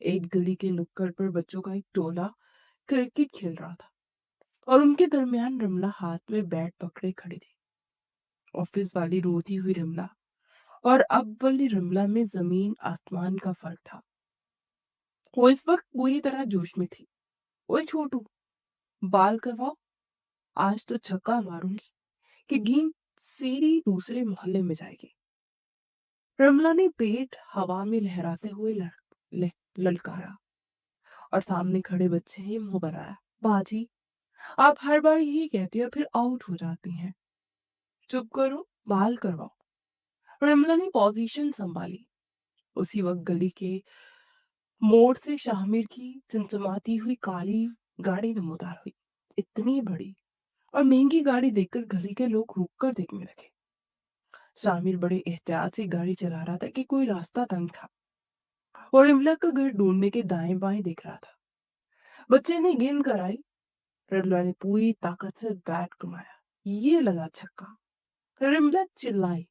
एक गली के नुक्कड़ पर बच्चों का एक टोला क्रिकेट खेल रहा था और उनके दरमियान रमला हाथ में बैट पकड़े खड़ी थी। ऑफिस वाली रोती हुई रमला और अब वाली रमला में जमीन आसमान का फर्क था। वो इस वक्त पूरी तरह जोश में थी। ओए छोटू, बाल करवाओ, आज तो छक्का मारूंगी कि गेंद सीधी दूसरे मोहल्ले में जाएगी। रमला ने पेट हवा में लहराते हुए ललकारा और सामने खड़े बच्चे ने मुंह बनाया। बाजी, आप हर बार यही कहती हो फिर आउट हो जाती हैं। चुप करो, बाल करवाओ। रमला ने पोजीशन संभाली। उसी वक्त गली के मोड़ से शामिर की चमचमाती हुई काली गाड़ी नमूदार हुई। इतनी बड़ी और महंगी गाड़ी देखकर गली के लोग रुक कर देखने लगे। शामिर बड़े एहतियात से गाड़ी चला रहा था कि कोई रास्ता तंग था और रमला का घर ढूंढने के दाएं बाएं देख रहा था। बच्चे ने गेंद कराई। रमला ने पूरी ताकत से बैट घुमाया। ये लगा छक्का। रमला चिल्लाई।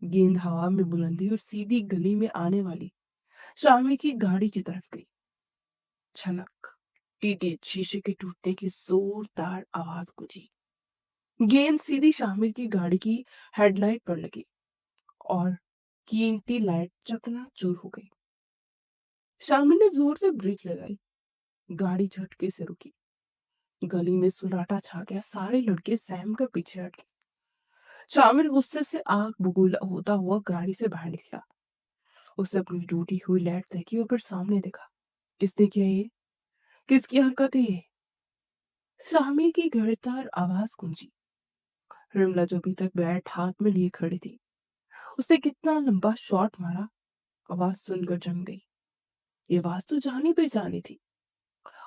गेंद हवा में बुलंदी और सीधी गली में आने वाली शामिर की गाड़ी की तरफ गई। छनक, टीटी शीशे के टूटने की जोरदार आवाज गूंजी। गेंद सीधी शामिर की गाड़ी की हेडलाइट पर लगी और कीमती लाइट चकनाचूर हो गई। शामिर ने जोर से ब्रेक लगाई। गाड़ी झटके से रुकी। गली में सुनाटा छा गया। सारे लड़के सहम कर पीछे हट गए। शामिर गुस्से से आग बबूला होता हुआ गाड़ी से बाहर निकला। उसने अपनी टूटी हुई लाइट देखी और फिर सामने देखा। किसने किया ये? किसकी हरकत है ये? शामिर की घड़तार आवाज गूंजी। रमला जो अभी तक बैट हाथ में लिए खड़ी थी, उसने कितना लंबा शॉट मारा। आवाज सुनकर जम गई। ये आवाज तो जानी पहचानी थी।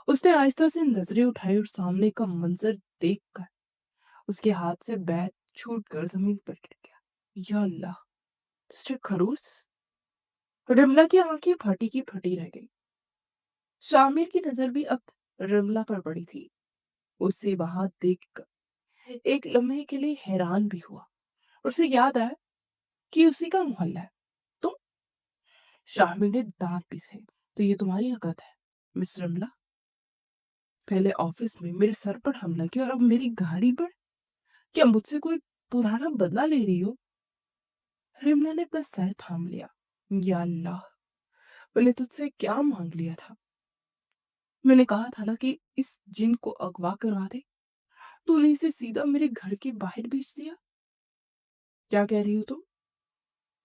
उसने आहिस्ता से नजरें उठाई और सामने का मंजर देखकर उसके हाथ से बैट छूटकर जमीन पर गिर गया। या अल्लाह, मिस्टर खरूस! रमला की आंखें फटी की फटी रह गई। शामिर की नजर भी अब रमला पर पड़ी थी। उसे वहां देखकर एक लम्हे के लिए हैरान भी हुआ और उसे याद आया कि उसी का मोहल्ला है। तुम शामिर ने दांत पीसे। तो ये तुम्हारी हरकत है मिस रमला? पहले ऑफिस में मेरे सर पर हमला किया और अब मेरी गाड़ी पर? क्या मुझसे कोई पुराना बदला ले रही हो? रिमला ने अपना सर थाम लिया। या अल्लाह, मैंने तुझसे क्या मांग लिया था? मैंने कहा था ना कि इस जिन को अगवा करवा दे। तूने इसे सीधा मेरे घर के बाहर भेज दिया। क्या कह रही हो तुम?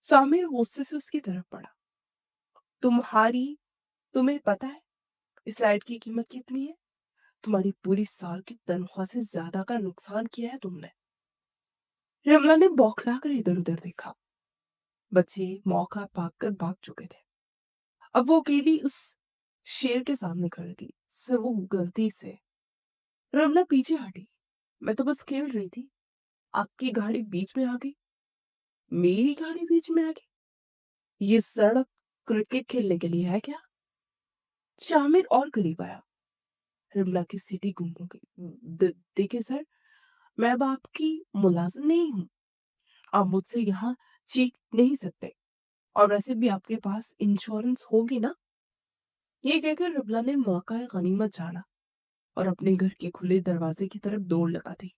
सामिर गुस्से से उसकी तरफ बढ़ा। तुम्हारी तुम्हें पता है इस लाइट की कीमत कितनी है? तुम्हारी पूरी साल की तनख्वाह से ज्यादा का नुकसान किया है तुमने। रमला ने बौखला कर इधर उधर देखा। बच्चे मौका पाकर भाग चुके थे। अब वो अकेली उस शेर के सामने खड़ी थी। सर वो गलती से। रमला पीछे हटी। मैं तो बस खेल रही थी। आपकी गाड़ी बीच में आ गई। मेरी गाड़ी बीच में आ गई? ये सड़क क्रिकेट खेलने के लिए है क्या? शामिर और करीब आया। रमला की सीटी गुम हो गई। देखिए सर, मैं अब आपकी मुलाजिम नहीं हूँ। आप मुझसे यहाँ चीख नहीं सकते। और वैसे भी आपके पास इंश्योरेंस होगी ना? ये कहकर रमला ने मौका गनीमत जाना और अपने घर के खुले दरवाजे की तरफ दौड़ लगा दी।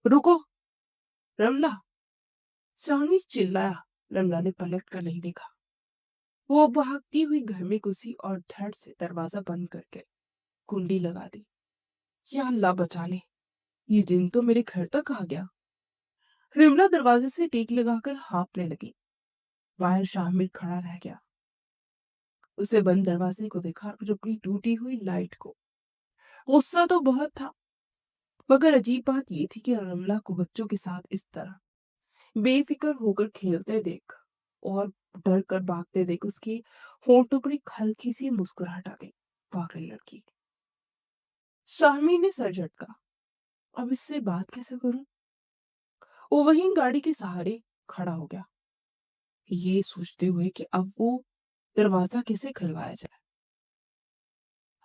रुको रमला! शामिर चिल्लाया। रमला ने पलट कर नहीं देखा। वो भागती हुई घर में घुसी और धड़ से दरवाजा बंद करके कुंडी लगा दी। या अल्लाह बचा ले, ये जिन तो मेरे घर तक आ गया। रिमला दरवाजे से टेक लगाकर हाँफने लगी। बाहर शामिर खड़ा रह गया। उसे बंद दरवाजे को देखा और फिर अपनी टूटी हुई लाइट को। गुस्सा तो बहुत था, मगर अजीब बात ये थी कि रमला को बच्चों के साथ इस तरह बेफिक्र होकर खेलते देख और डर कर भागते देख उसकी होंठों पर एक हल्की सी मुस्कुराहट आ गई। पागल लड़की। शामिर ने सर झटका। अब इससे बात कैसे करूं? वो वहीं गाड़ी के सहारे खड़ा हो गया, ये सोचते हुए कि अब वो दरवाजा कैसे खुलवाया जाए।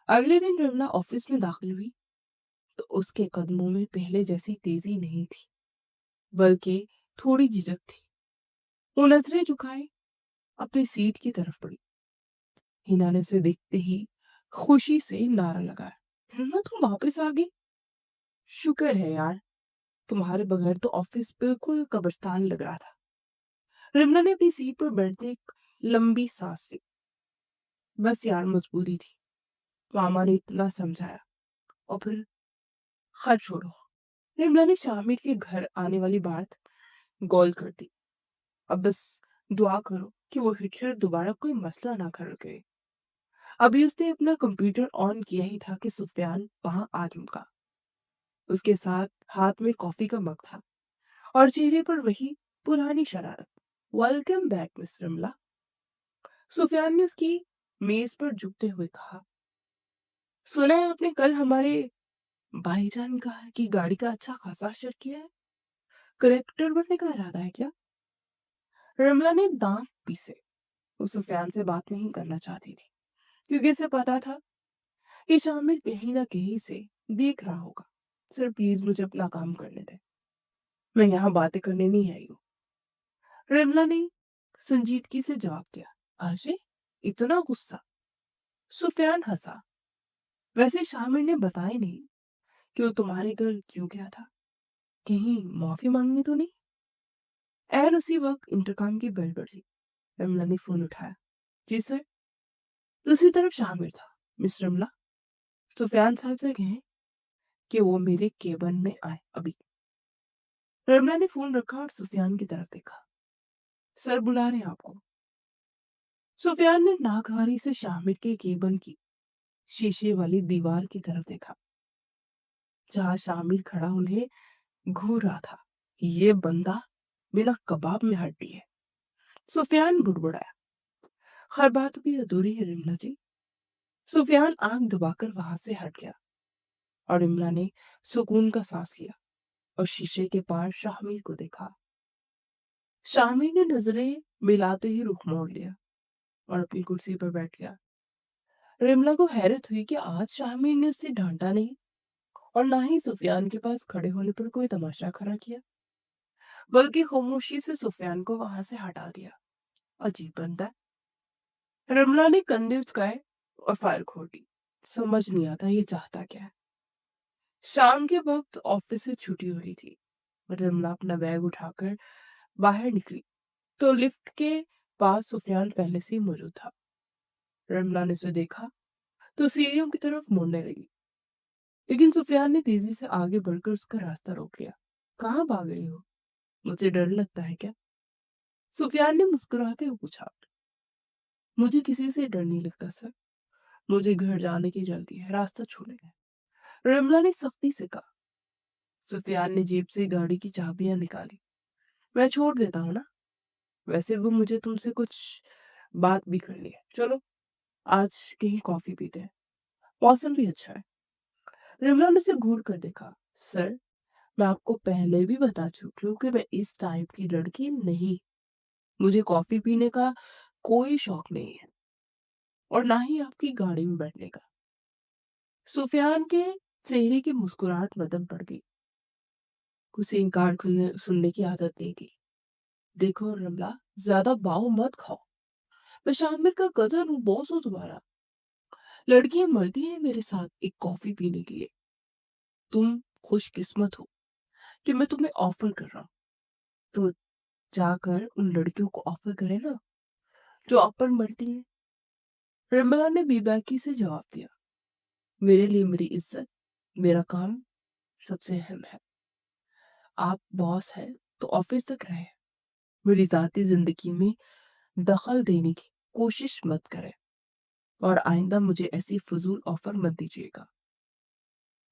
अगले दिन रमला ऑफिस में दाखिल हुई तो उसके कदमों में पहले जैसी तेजी नहीं थी, बल्कि थोड़ी झिझक थी। वो नजरें झुकाए अपनी सीट की तरफ बढ़ी। हिना ने उसे देखते ही खुशी से नारा लगाया। रमला तुम वापस आ गई। शुक्र है यार, तुम्हारे बगैर तो ऑफिस बिल्कुल कब्रिस्तान लग रहा था। रमला ने अपनी सीट पर बैठते एक लंबी सांस ली। बस यार मजबूरी थी, मामा ने इतना समझाया। और फिर खैर छोड़ो। रमला ने शामिर के घर आने वाली बात गौल कर दी। अब बस दुआ करो कि वो हिटलर दोबारा कोई मसला ना कर गए। अभी उसने अपना कंप्यूटर ऑन किया ही था कि सुफियान वहां आ चुका। उसके साथ हाथ में कॉफी का मग था और चेहरे पर वही पुरानी शरारत। Welcome back miss Ramla. Sufiyan ने उसकी मेज पर झुकते हुए कहा। सुना है आपने कल हमारे भाईजान का की गाड़ी का अच्छा खासा असर किया है। करेक्टर बनने का इरादा है क्या? रमला ने दांत पीसे। वो सुफियान से बात नहीं करना चाहती थी क्योंकि उसे पता था कि शामिर कहीं ना कहीं से देख रहा होगा। सर प्लीज मुझे अपना काम करने दे, मैं यहाँ बातें करने नहीं आई हूँ। रमला ने संजीदगी से जवाब दिया। अरे इतना गुस्सा? सुफियान हंसा। वैसे शामिर ने बताया नहीं कि वो तुम्हारे घर क्यों गया था। कहीं माफी मांगनी तो नहीं? एन उसी वक्त इंटरकॉम की बेल बजी। रमला ने फोन उठाया। जी सर। दूसरी तरफ शामिर था। मिस रमला, सुफियान साहब से कहें कि वो मेरे केबिन में आए अभी। रमला ने फोन रखा और सुफियान की तरफ देखा। सर बुला रहे हैं आपको। सुफियान ने नागहारी से शामिर के केबिन की शीशे वाली दीवार की तरफ देखा जहां शामिर खड़ा उन्हें घूर रहा था। ये बंदा बिना कबाब में हड्डी है। सुफियान बुड़बुड़ाया। हर बात भी अधूरी है रिमला जी। सुफियान आंख दबाकर वहां से हट गया और इमला ने सुकून का सांस लिया और शीशे के पार शामिर को देखा। शामिर ने नजरें मिलाते ही रुख मोड़ लिया और अपनी कुर्सी पर बैठ गया। रिमला को हैरत हुई कि आज शामिर ने उसे डांटा नहीं और ना ही सुफियान के पास खड़े होने पर कोई तमाशा खड़ा किया, बल्कि खामोशी से सुफियान को वहां से हटा दिया। अजीब बंदा। रमला ने कंधे उचकाए और फाइल खोली। समझ नहीं आता ये चाहता क्या है। शाम के वक्त ऑफिस से छुट्टी हो रही थी। रमला अपना बैग उठाकर बाहर निकली तो लिफ्ट के पास सुफियान पहले से ही मौजूद था। रमला ने उसे देखा तो सीढ़ियों की तरफ मुड़ने लगी, लेकिन सुफियान ने तेजी से आगे बढ़कर उसका रास्ता रोक लिया। कहाँ भाग रही हो? मुझे डर लगता है क्या? सुफियान ने मुस्कुराते हुए पूछा। मुझे किसी से डर नहीं लगता सर। मुझे घर जाने की जल्दी है, रास्ता छोड़ेगा। रमला ने सख्ती से कहा। सुफियान ने जेब से गाड़ी की चाबियां निकाली। मैं छोड़ देता हूँ ना, वैसे भी मुझे तुमसे कुछ बात भी करनी है। चलो आज कहीं कॉफी पीते हैं, मौसम भी अच्छा है। रमला ने उसे घूर कर देखा। सर, मैं आपको पहले भी बता चुकी हूँ कि मैं इस टाइप की लड़की नहीं। मुझे कॉफी पीने का कोई शौक नहीं है, और ना ही आपकी गाड़ी में बैठने का। सुफियान के चेहरे की मुस्कुराहट बदल पड़ गई। उसे इनकार सुनने की आदत नहीं थी। देखो रमला, ज्यादा बाव मत खाओ। मैं शामिर का कजन हूँ, बॉस हूँ तुम्हारा। लड़कियां मरती हैं मेरे साथ एक कॉफी पीने के लिए। तुम खुशकिस्मत हो कि मैं तुम्हें ऑफर कर रहा हूँ। तो जाकर उन लड़कियों को ऑफर करे ना, जो आप पर मरती हैं। रमला ने बेबाकी से जवाब दिया। मेरे लिए मेरी इज्जत, मेरा काम सबसे अहम है। आप बॉस हैं तो ऑफिस तक रहे। मेरी जाती जिंदगी में दखल देने की कोशिश मत करें, और आइंदा मुझे ऐसी फजूल ऑफर मत दीजिएगा।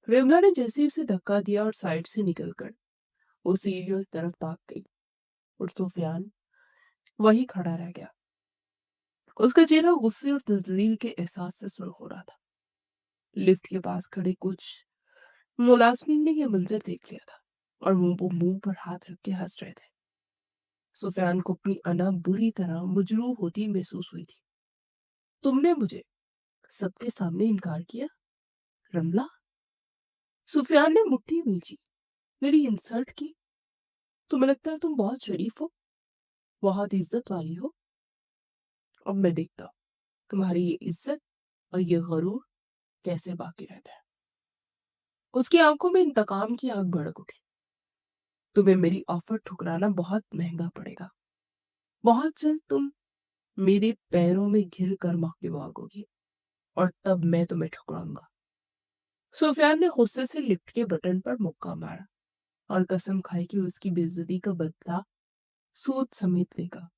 विमला ने जैसे ही उसे धक्का दिया और साइड से निकलकर वो सीढ़ियों की तरफ भाग गई, और सुफियान वही खड़ा रह गया। उसका चेहरा गुस्से और तजलील के एहसास से सुर्ख हो रहा था। लिफ्ट के पास खड़े कुछ मुलाजमीन ने यह मंजर देख लिया था, और वो मुंह पर हाथ रख के हंस रहे थे। सुफियान को अपनी अना बुरी तरह मजरूह होती महसूस हुई थी। तुमने मुझे सबके सामने इनकार किया, रमला? सुफियान ने मुट्ठी भींची। मेरी इंसल्ट की? तुम्हें लगता है तुम बहुत शरीफ हो, बहुत इज्जत वाली हो? अब मैं देखता हूँ तुम्हारी ये इज्जत और ये गरूर कैसे बाकी रहता है। उसकी आंखों में इंतकाम की आग भड़क उठी। तुम्हें मेरी ऑफर ठुकराना बहुत महंगा पड़ेगा। बहुत जल्द तुम मेरे पैरों में घिर कर माफी मांगोगी, और तब मैं तुम्हें ठुकराऊंगा। सुफियान ने गुस्से से लिफ्ट के बटन पर मुक्का मारा और कसम खाई कि उसकी बेइज्जती का बदला सूद समेत लेगा।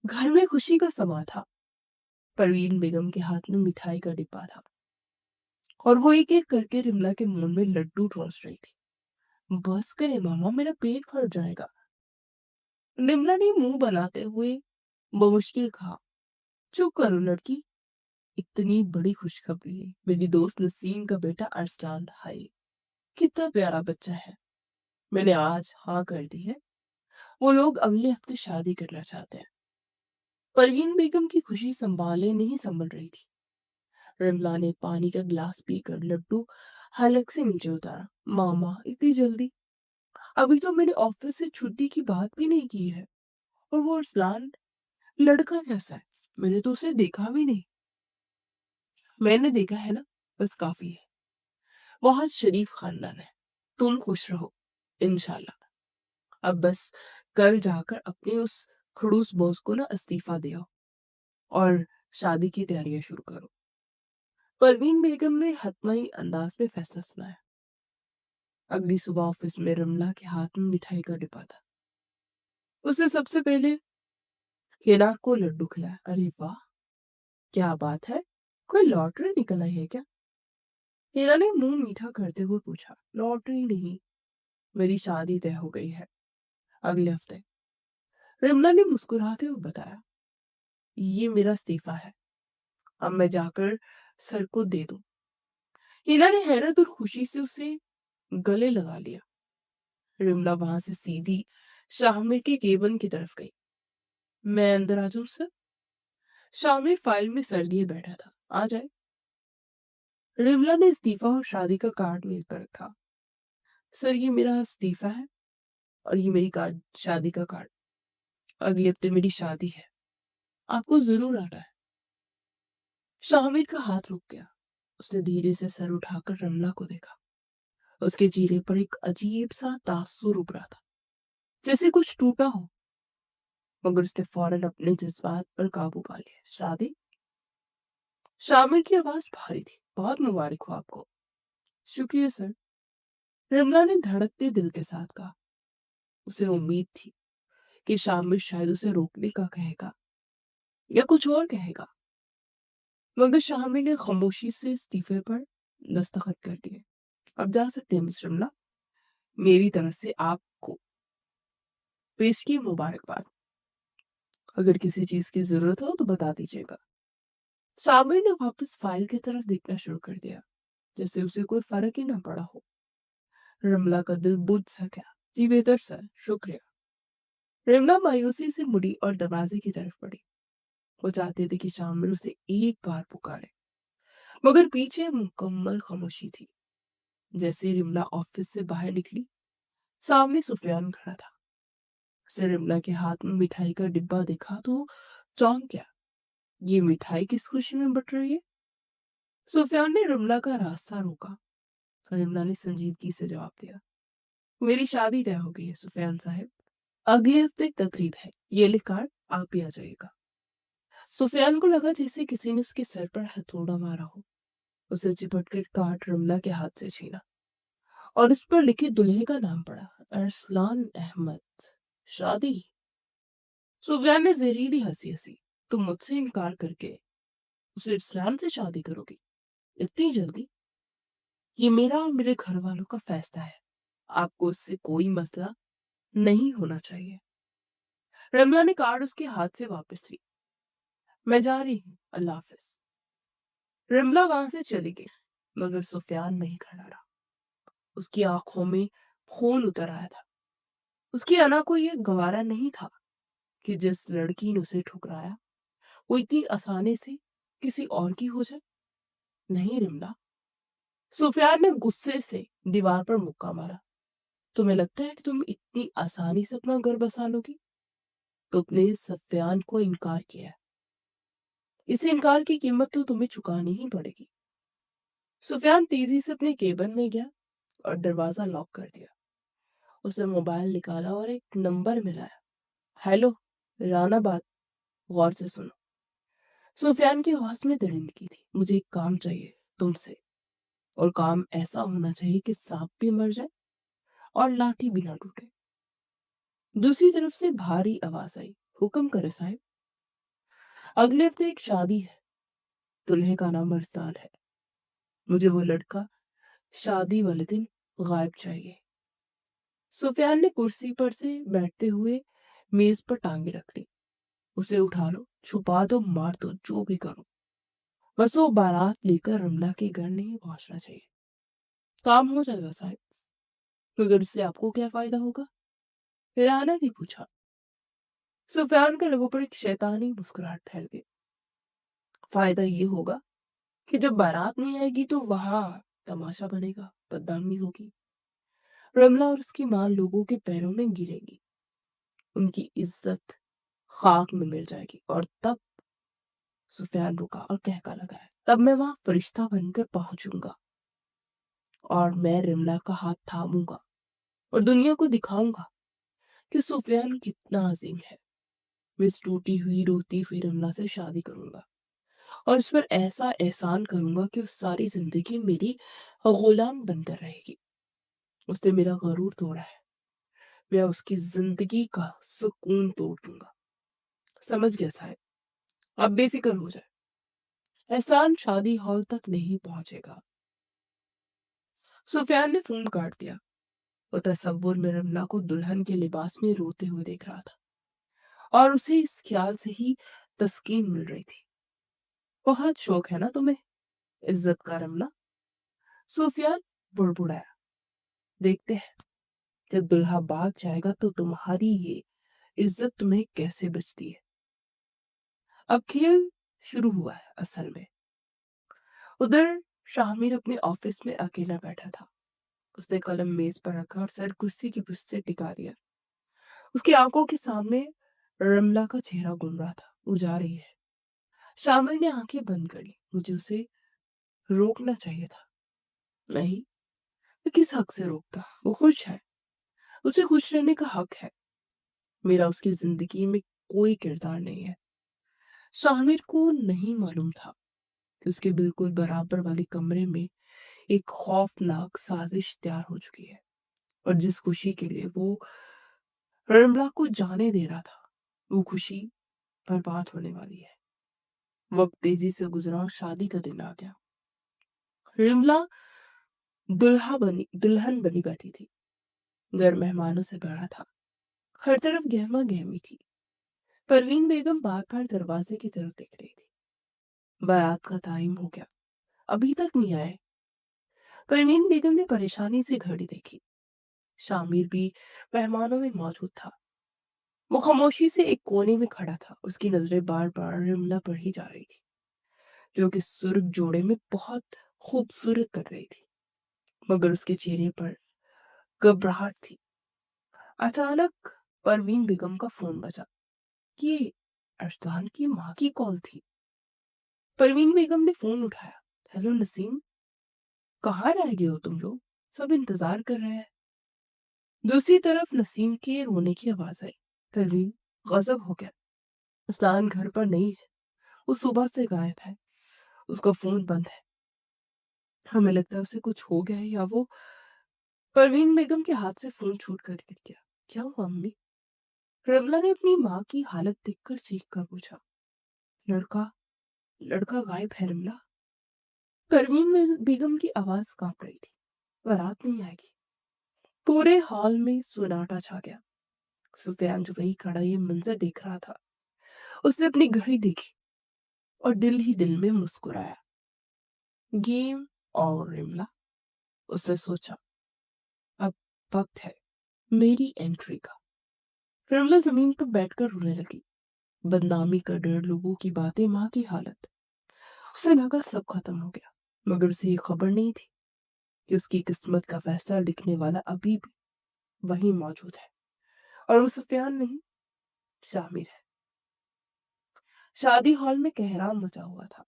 घर में खुशी का समा था। परवीन बेगम के हाथ में मिठाई का डिब्बा था, और वो एक एक करके रिमला के मुंह में लड्डू ठोस रही थी। बस करे मामा, मेरा पेट फट जाएगा। रिमला ने मुंह बनाते हुए बमुश्किल कहा। चुप करो लड़की, इतनी बड़ी खुशखबरी है। मेरी दोस्त नसीम का बेटा अरसलान, हाय कितना प्यारा बच्चा है। मैंने आज हाँ कर दी है। वो लोग अगले हफ्ते शादी करना चाहते हैं। परवीन बेगम की खुशी संभाले नहीं संभल रही थी। रिमला ने पानी का गिलास पीकर लड्डू हलक से नीचे उतारा। मामा, इतनी जल्दी? अभी तो मैंने ऑफिस से छुट्टी की बात भी नहीं की है। और वो अरसलान लड़का कैसा है? मैंने तो उसे देखा भी नहीं। मैंने देखा है ना, बस काफी है। बहुत शरीफ खानदान है। तुम खुश रहो, इंशाल्लाह। अब बस कल जाकर अपने उस खड़ूस बॉस को ना इस्तीफा दे आओ, और शादी की तैयारियां शुरू करो। परवीन बेगम ने हतमई अंदाज में फैसला सुनाया। अगली सुबह ऑफिस में रमला के हाथ में मिठाई का डिब्बा था। उसने सबसे पहले हिना को लड्डू खिलाया। अरे वाह, क्या बात है, कोई लॉटरी निकल आई है क्या? हिना ने मुंह मीठा करते हुए पूछा। लॉटरी नहीं, मेरी शादी तय हो गई है अगले हफ्ते। रमला ने मुस्कुराते हुए बताया। ये मेरा इस्तीफा है, अब मैं जाकर सर को दे दूं। हिना ने हैरत और खुशी से उसे गले लगा लिया। रमला वहां से सीधी शामिर के केबिन की तरफ गई। मैं अंदर आ जाऊं सर? शामिर फाइल में सर लिए बैठा था। आ जाए। रिमला ने इस्तीफा और शादी का कार्ड मेज पर रखा। सर, ये मेरा इस्तीफा है, और ये मेरी कार्ड शादी का कार्ड। अगले हफ्ते मेरी शादी है। आपको जरूर आना है। शामिर का हाथ रुक गया। उसने धीरे से सर उठाकर रमला को देखा। उसके चेहरे पर एक अजीब सा तासुर उभरा था, जैसे कुछ टूटा हो। मगर उसने फौरन अपने जज्बात पर काबू पा लिया। शादी? शामिर की आवाज भारी थी। बहुत मुबारक हो आपको। शुक्रिया सर, रमला ने धड़कते दिल के साथ कहा। उसे उम्मीद थी कि शामिर शायद उसे रोकने का कहेगा या कुछ और कहेगा, मगर शामिर ने खामोशी से इस्तीफे पर दस्तखत कर दिए। अब जा सकते हैं मिस रमला। मेरी तरफ से आपको पेश की मुबारकबाद। अगर किसी चीज की जरूरत हो तो बता दीजिएगा। शामिर ने वापस फाइल की तरफ देखना शुरू कर दिया, जैसे उसे कोई फर्क ही ना पड़ा हो। रमला का दिल बुझ सा गया। जी बेहतर सर, शुक्रिया। रमला मायूसी से मुड़ी और दरवाजे की तरफ बढ़ी। वो चाहते थे कि शामिर उसे एक बार पुकारे, मगर पीछे मुकम्मल खामोशी थी। जैसे रिमला ऑफिस से बाहर निकली, सामने सुफियान खड़ा था। उसे रिमला के हाथ में मिठाई का डिब्बा देखा तो चौंक गया। ये मिठाई किस खुशी में बट रही है? सुफियान ने रिमला का रास्ता रोका। रिमला ने संजीदगी से जवाब दिया, मेरी शादी तय हो गई है सुफियान साहब। अगले हफ्ते एक तकरीब है, ये लिख कार्ड आप ही आ जाइएगा। सुफियान को लगा जैसे किसी ने उसके सर पर हथौड़ा मारा हो। उसे चिपट कर कार्ड रमला के हाथ से छीना और उस पर लिखे दुल्हे का नाम पढ़ा, अरसलान अहमद। शादी? सुफियान ने जहरीली हंसी हंसी। तुम मुझसे इनकार करके उसे अरसलान से शादी करोगी? इतनी जल्दी? ये मेरा और मेरे घर वालों का फैसला है। आपको उससे कोई मसला नहीं होना चाहिए। रमला ने कार्ड उसके हाथ से वापस ली। मैं जा रही हूँ, अल्लाह हाफिज। रमला वहां से चली गई, मगर सुफियान नहीं खड़ा रहा। उसकी आंखों में खून उतर आया था। उसकी अना को यह गवारा नहीं था कि जिस लड़की ने उसे ठुकराया वो इतनी आसानी से किसी और की हो जाए। नहीं रिमला। सुफियान ने गुस्से से दीवार पर मुक्का मारा। तुम्हें लगता है कि तुम इतनी आसानी से अपना घर बसा लोगी? तुमने सुफियान को इनकार किया है। इस इनकार की कीमत तो तुम्हें चुकानी ही पड़ेगी। सुफियान तेजी से अपने केबिन में गया और दरवाजा लॉक कर दिया। उसने मोबाइल निकाला और एक नंबर मिलाया। हेलो, राना बात। गौर से सुनो। सुफियान की आवाज में दरिंदगी थी। मुझे एक काम चाहिए तुमसे, और काम ऐसा होना चाहिए कि सांप भी मर जाए और लाठी भी ना टूटे। दूसरी तरफ से भारी आवाज आई, हुक्म करे साहब। अगले हफ्ते एक शादी है। दुल्हे का नाम अरसलान है। मुझे वो लड़का शादी वाले दिन गायब चाहिए। सुफियान ने कुर्सी पर से बैठते हुए मेज पर टांगे रख ली। उसे उठा लो, छुपा दो, मार दो, जो भी करो, बस वो बारात लेकर रमला के घर नहीं पहुंचना चाहिए। काम हो जाएगा साहब। मगर इससे आपको क्या फायदा होगा? फिर आना नहीं पूछा। सुफियान के लबों पर एक शैतानी मुस्कुराहट फैल गई। फायदा ये होगा कि जब बारात नहीं आएगी तो वहां तमाशा बनेगा, बदनामी होगी। रमला और उसकी मां लोगों के पैरों में गिरेगी। उनकी इज्जत खाक में मिल जाएगी। और तब? सुफियान रुका और कहका लगाया, तब मैं वहां फरिश्ता बनकर पहुंचूंगा और मैं रमला का हाथ थामूंगा और दुनिया को दिखाऊंगा कि सुफियान कितना अजीम है। मैं इस टूटी हुई रोती हुई रमला से शादी करूंगा और उस पर ऐसा एहसान करूंगा कि वो सारी जिंदगी मेरी गुलाम बनकर रहेगी। उसने मेरा गरूर तोड़ा है, मैं उसकी जिंदगी का सुकून तोड़ दूंगा। समझ गया साहब, अब बेफिक्र हो जाए। एहसान शादी हॉल तक नहीं पहुंचेगा। सुफियान ने फोन काट दिया। वो तसव्वुर में रमला को दुल्हन के लिबास में रोते हुए देख रहा था और उसे इस ख्याल से ही तस्कीन मिल रही थी। बहुत शौक है ना तुम्हें इज्जत का रमला? सुफियान बुड़बुड़ाया। देखते हैं जब दुल्हा भाग जाएगा तो तुम्हारी ये इज्जत तुम्हें कैसे बचती है। अब खेल शुरू हुआ है असल में। उधर शामिर अपने ऑफिस में अकेला बैठा था। उसने कलम मेज पर रखा और सर कुर्सी की पुष्ट से टिका दिया। उसकी आंखों के सामने रमला का चेहरा घूम रहा था। वो जा रही है। शामिर ने आंखें बंद कर ली। मुझे उसे रोकना चाहिए था। नहीं, मैं किस हक से रोकता? वो खुश है, उसे खुश रहने का हक है। मेरा उसकी जिंदगी में कोई किरदार नहीं है। शामिर को नहीं मालूम था कि उसके बिल्कुल बराबर वाले कमरे में एक खौफनाक साजिश तैयार हो चुकी है, और जिस खुशी के लिए वो रमला को जाने दे रहा था, वो खुशी बर्बाद होने वाली है। वक्त तेजी से गुजरा और शादी का दिन आ गया। रिमला दुल्हन बनी बैठी थी। घर मेहमानों से भरा था। हर तरफ गहमा गहमी थी। परवीन बेगम बार बार दरवाजे की तरफ देख रही थी। बारात का टाइम हो गया, अभी तक नहीं आए। परवीन बेगम ने परेशानी से घड़ी देखी। शामिर भी मेहमानों में मौजूद था। वो खामोशी से एक कोने में खड़ा था। उसकी नजरें बार बार रिमला पर ही जा रही थी, जो कि सुर्ख जोड़े में बहुत खूबसूरत लग रही थी, मगर उसके चेहरे पर घबराहट थी। अचानक परवीन बेगम का फोन बजा। ये अरसलान की माँ की कॉल थी। परवीन बेगम ने फोन उठाया। हेलो नसीम, कहाँ रह गए हो तुम लोग? सब इंतजार कर रहे हैं। दूसरी तरफ नसीम के रोने की आवाज आई। परवीन गजब हो गया, अरसलान घर पर नहीं है। वो सुबह से गायब है। उसका फोन बंद है। हमें लगता है उसे कुछ हो गया है, या वो। परवीन बेगम के हाथ से फोन छूट कर गिर गया। क्या हुआ अम्मी? रमला ने अपनी माँ की हालत देखकर चीख कर पूछा। लड़का लड़का गायब है रमला। बेगम की आवाज कांप रही थी। बारात नहीं आएगी। पूरे हॉल में सन्नाटा छा गया। सुफियान जो वही खड़ा ये मंजर देख रहा था, उसने अपनी घड़ी देखी और दिल ही दिल में मुस्कुराया। गेम और रिमला, उसने सोचा, अब वक्त है मेरी एंट्री का। रिमला जमीन पर बैठकर रोने लगी। बदनामी का डर, लोगों की बातें, माँ की हालत। उसे लगा सब खत्म हो गया, मगर उसे ये खबर नहीं थी कि उसकी किस्मत का फैसला लिखने वाला अभी भी वहीं मौजूद है, और वो सुफियान नहीं, शामिर है। शादी हॉल में कहराम मचा हुआ था।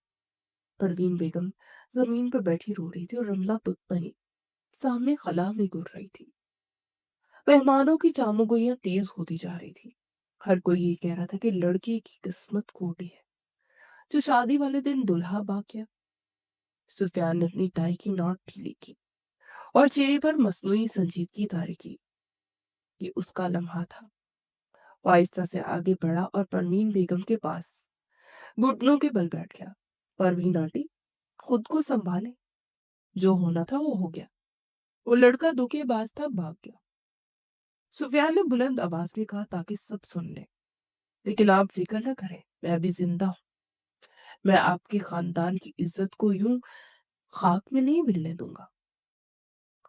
परवीन बेगम जमीन पर बैठी रो रही थी और रमला बनी सामने खला में घुर रही थी। मेहमानों की चामोगोइयां तेज होती जा रही थी। हर कोई ये कह रहा था कि लड़के की किस्मत खोटी है जो शादी वाले दिन दुल्हा भाग गया। सुफियान ने अपनी टाई की नॉट ढीली की और चेहरे पर मसनूई संजीदगी तारी की। ये उसका लम्हा था। वो आहिस्ता से आगे बढ़ा और परवीन बेगम के पास घुटनों के बल बैठ गया। परवीन आंटी, खुद को संभाले। जो होना था वो हो गया। वो लड़का धोखेबाज था, भाग गया। सुफियान ने बुलंद आवाज में कहा ताकि सब सुन ले। लेकिन आप फिक्र न करें, मैं अभी जिंदा हूं। मैं आपके खानदान की इज्जत को यूं खाक में नहीं मिलने दूंगा।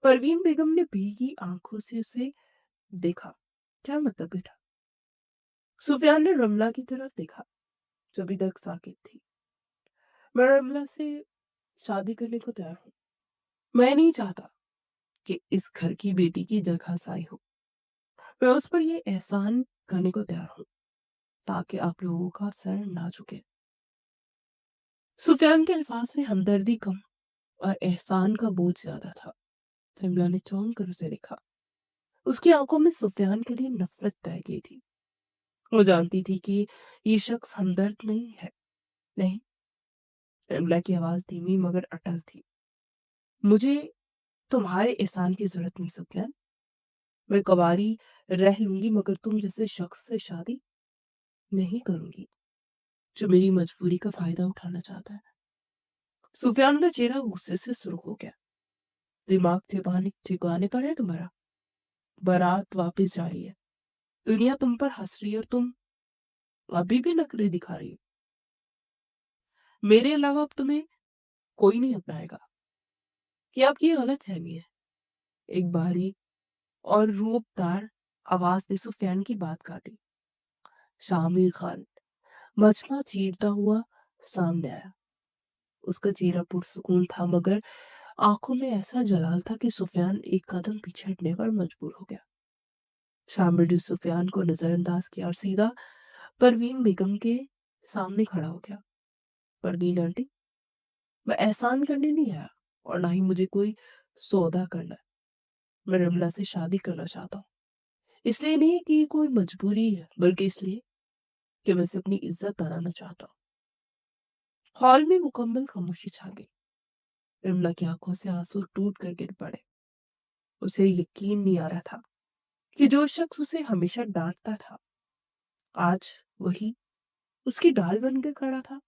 परवीन बेगम ने भीगी आंखों से उसे देखा। क्या मतलब बेटा? सुफियान ने रमला की तरफ देखा, जो अभी तक साकित थी। मैं रमला से शादी करने को तैयार हूँ। मैं नहीं चाहता कि इस घर की बेटी की जगह साई हो। मैं उस पर ये एहसान करने को तैयार हूँ ताकि आप लोगों का सर ना झुके। सुफियान के अल्फाज में हमदर्दी कम और एहसान का बोझ ज्यादा था। रमला ने चौंक कर उसे देखा। उसकी आंखों में सुफियान के लिए नफरत तैर गई थी। वो जानती थी कि ये शख्स हमदर्द नहीं है। नहीं। रमला की आवाज धीमी मगर अटल थी। मुझे तुम्हारे एहसान की जरूरत नहीं सुफियान। मैं कवारी रह लूंगी, मगर तुम जैसे शख्स से शादी नहीं करूंगी जो मेरी मजबूरी का फायदा उठाना चाहता है। सुफियान का चेहरा गुस्से से सुर्ख हो गया। दिमाग ठिकाने ठिकाने पर है तुम्हारा? बारात वापस जा रही है। दुनिया तुम पर हंस रही है और तुम अभी भी नखरे दिखा रही हो। मेरे अलावा अब तुम्हें कोई नहीं अपनाएगा। कि आपकी गलत फहमी है। एक बारी और रूबदार आवाज ने सुफियान की बात काटी। शामिर खान मचमा चीरता हुआ सामने आया। उसका चेहरा पुरसुकून था, मगर आंखों में ऐसा जलाल था कि सुफियान एक कदम पीछे हटने पर मजबूर हो गया। शामिर ने सुफियान को नजरअंदाज किया और सीधा परवीन बेगम के सामने खड़ा हो गया। परवीन आंटी, मैं एहसान करने नहीं आया और ना ही मुझे कोई सौदा करना है। मैं रमला से शादी करना चाहता हूँ। इसलिए नहीं कि ये कोई मजबूरी है, बल्कि इसलिए कि मैं इसे अपनी इज्जत बनाना चाहता हूँ। हॉल में मुकम्मल खामोशी छा गई। रमला की आंखों से आंसू टूट कर गिर पड़े। उसे यकीन नहीं आ रहा था कि जो शख्स उसे हमेशा डांटता था, आज वही उसकी ढाल बनकर खड़ा था।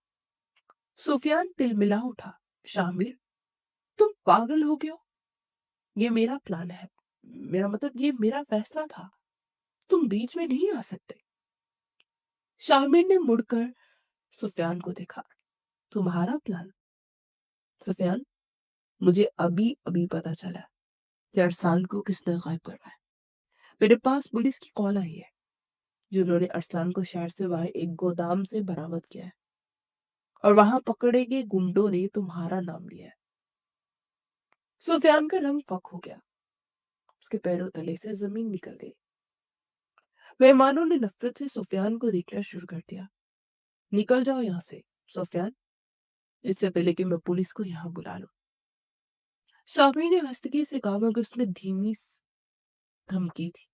सुफियान तिलमिला उठा। शामिर, तुम पागल हो गए हो। ये मेरा प्लान है, मेरा मतलब ये मेरा फैसला था। तुम बीच में नहीं आ सकते। शामिर ने मुड़कर सुफियान को देखा। तुम्हारा प्लान? सुफियान, मुझे अभी अभी पता चला कि अरसान को किसने गायब करा है। मेरे पास पुलिस की कॉल आई है, जिन्होंने अरसान को शहर से बाहर एक गोदाम से बरामद किया है और वहां पकड़े गए गुंडों ने तुम्हारा नाम लिया है। सुफियान का रंग फक हो गया। उसके पैरों तले से जमीन निकल गई। मेहमानों ने नफरत से सुफियान को देखना शुरू कर दिया। निकल जाओ यहाँ से, सुफियान, इससे पहले कि मैं पुलिस को यहाँ बुला लूं। शामी ने हस्तकी से कहा, मगर उसने धीमी धमकी थी।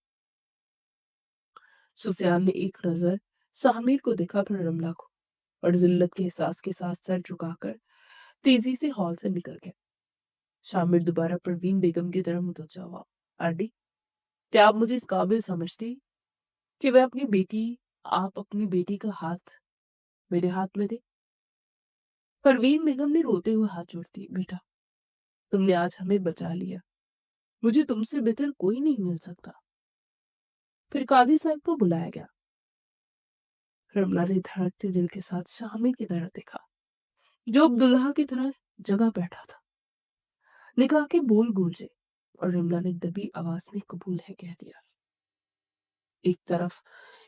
सुफियान ने एक नजर शामिर को देखा, फिर रमला को, और जिल्लत के एहसास के साथ सर झुकाकर तेजी से हॉल से निकल गया। शामिर दोबारा परवीन बेगम की तरफ मुतवज्जो हुआ। आंटी, क्या आप मुझे इस काबिल समझती कि मैं अपनी बेटी आप अपनी बेटी का हाथ मेरे हाथ में दे? परवीन बेगम ने रोते हुए हाथ जोड़ दिए। बेटा, तुमने आज हमें बचा लिया। मुझे तुमसे बेहतर कोई नहीं मिल सकता। फिर काजी साहब को बुलाया गया। रमला ने धड़कते दिल के साथ शामिर की तरफ देखा, जो अब दुल्हा की तरह जगह बैठा था। निकाह के बोल गूंजे और रमला ने दबी आवाज में कबूल है कह दिया। एक तरफ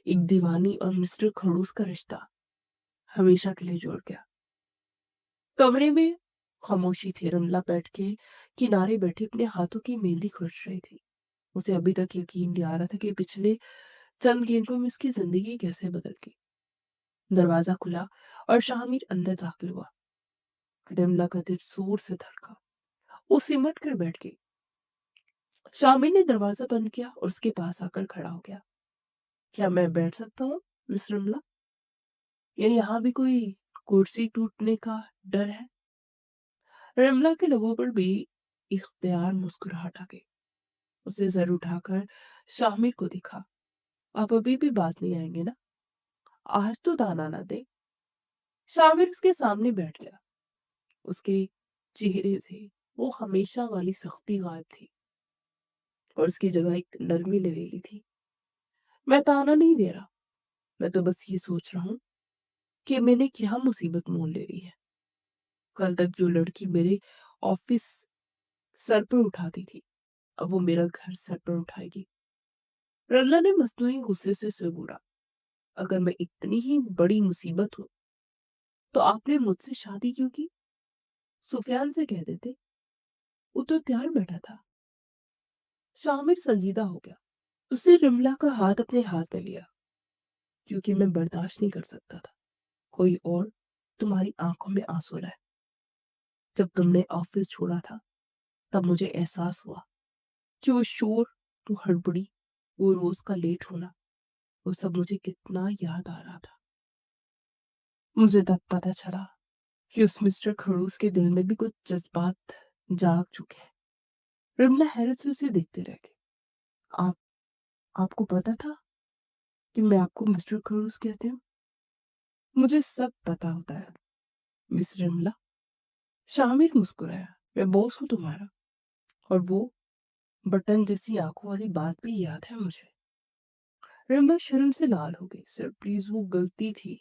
एक दीवानी और मिस्टर खड़ूस का रिश्ता हमेशा के लिए जुड़ गया। कमरे में खामोशी थी। रमला बैठ के किनारे बैठी अपने हाथों की मेहंदी खुरच रही थी। उसे अभी तक यकीन नहीं आ रहा था कि पिछले चंद घंटों में उसकी जिंदगी कैसे बदल गई। दरवाजा खुला और शामिर अंदर दाखिल हुआ। रमला का दिल जोर से धड़का। वो सिमट कर बैठ गई। शामिर ने दरवाजा बंद किया और उसके पास आकर खड़ा हो गया। क्या मैं बैठ सकता हूँ, मिस रमला? या यहाँ भी कोई कुर्सी टूटने का डर है? रमला के लबों पर भी इख्तियार मुस्कुराहट आ गई। उसे सर उठाकर शामिर को दिखा। आप अभी भी बात नहीं आएंगे ना? आज तो दाना ना दे। शामिर उसके सामने बैठ गया। उसके चेहरे से वो हमेशा वाली सख्ती गायब थी और उसकी जगह एक नरमी नवेली थी। मैं ताना नहीं दे रहा, मैं तो बस ये सोच रहा हूँ कि मैंने क्या मुसीबत मोल ले ली है। कल तक जो लड़की मेरे ऑफिस सर पर उठाती थी, अब वो मेरा घर सर पर उठाएगी। रल्ला ने मस्तूरी गुस्से से सिर मुड़ा। अगर मैं इतनी ही बड़ी मुसीबत हूं, तो आपने मुझसे शादी क्यों की? सुफियान से कह देते, वो तो तैयार बैठा था। शामिर संजीदा हो गया। उसने रमला का हाथ अपने हाथ में लिया, क्योंकि मैं बर्दाश्त नहीं कर सकता था कोई और तुम्हारी आंखों में आंसू लाए। जब तुमने ऑफिस छोड़ा था, तब मुझे एहसास हुआ कि वो शोर, वो हड़बड़ी, वो रोज का लेट होना, वो सब मुझे कितना याद आ रहा था। मुझे तब पता चला कि उस मिस्टर खड़ूस के दिल में भी कुछ जज्बात जाग चुके हैं। रमला हैरत से उसे देखते रह गई। आप आपको पता था कि मैं आपको मिस्टर खड़ूस कहती हूँ? मुझे सब पता होता है, मिस रमला। शामिर मुस्कुराया। मैं बॉस हूँ तुम्हारा, और वो बटन जैसी आंखों वाली बात भी याद है मुझे। रमला शर्म से लाल हो गई। सर प्लीज, वो गलती थी।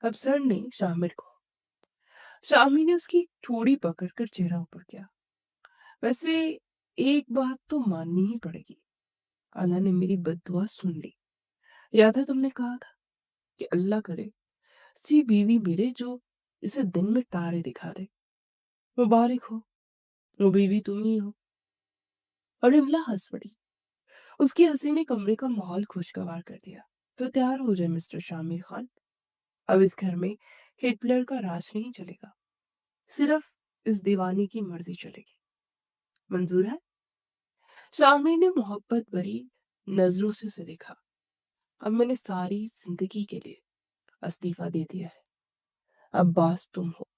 अब सर नहीं, शामिर को। शामिर ने उसकी ठोड़ी पकड़कर चेहरा ऊपर किया। वैसे एक बात तो माननी ही पड़ेगी, अल्लाह ने मेरी बद्दुआ सुन ली। याद है तुमने कहा था कि अल्लाह करे सी बीवी मेरे जो इसे दिन में तारे दिखा दे। मुबारक हो, वो बीवी तुम ही हो। और इमला हंस पड़ी। उसकी हंसी ने कमरे का माहौल खुशगवार कर दिया। तो तैयार हो जाए मिस्टर शामिर खान, अब इस घर में हिटलर का राज नहीं चलेगा, सिर्फ इस दीवानी की मर्जी चलेगी। मंजूर है? शामिर ने मोहब्बत भरी नजरों से उसे देखा। अब मैंने सारी जिंदगी के लिए इस्तीफा दे दिया है, अब बास तुम हो।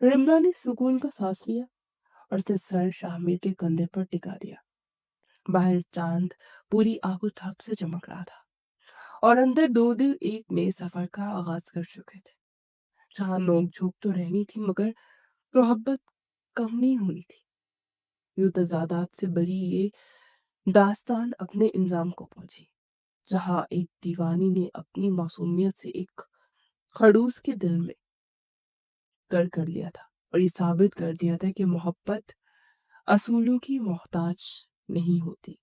रिमला ने सुकून का सांस लिया और उसने सर शामिर के कंधे पर टिका दिया। बाहर चांद पूरी आगो-ताप से चमक रहा था और अंदर दो दिल एक नए सफर का आगाज कर चुके थे, जहां नोक-झोंक तो रहनी थी मगर मोहब्बत कम नहीं होनी थी। यूं तजादात से भरी ये दास्तान अपने इंजाम को पहुंची, जहां एक दीवानी ने अपनी मासूमियत से एक खड़ूस के दिल में घर कर लिया था और ये साबित कर दिया था कि मोहब्बत असूलों की मोहताज नहीं होती।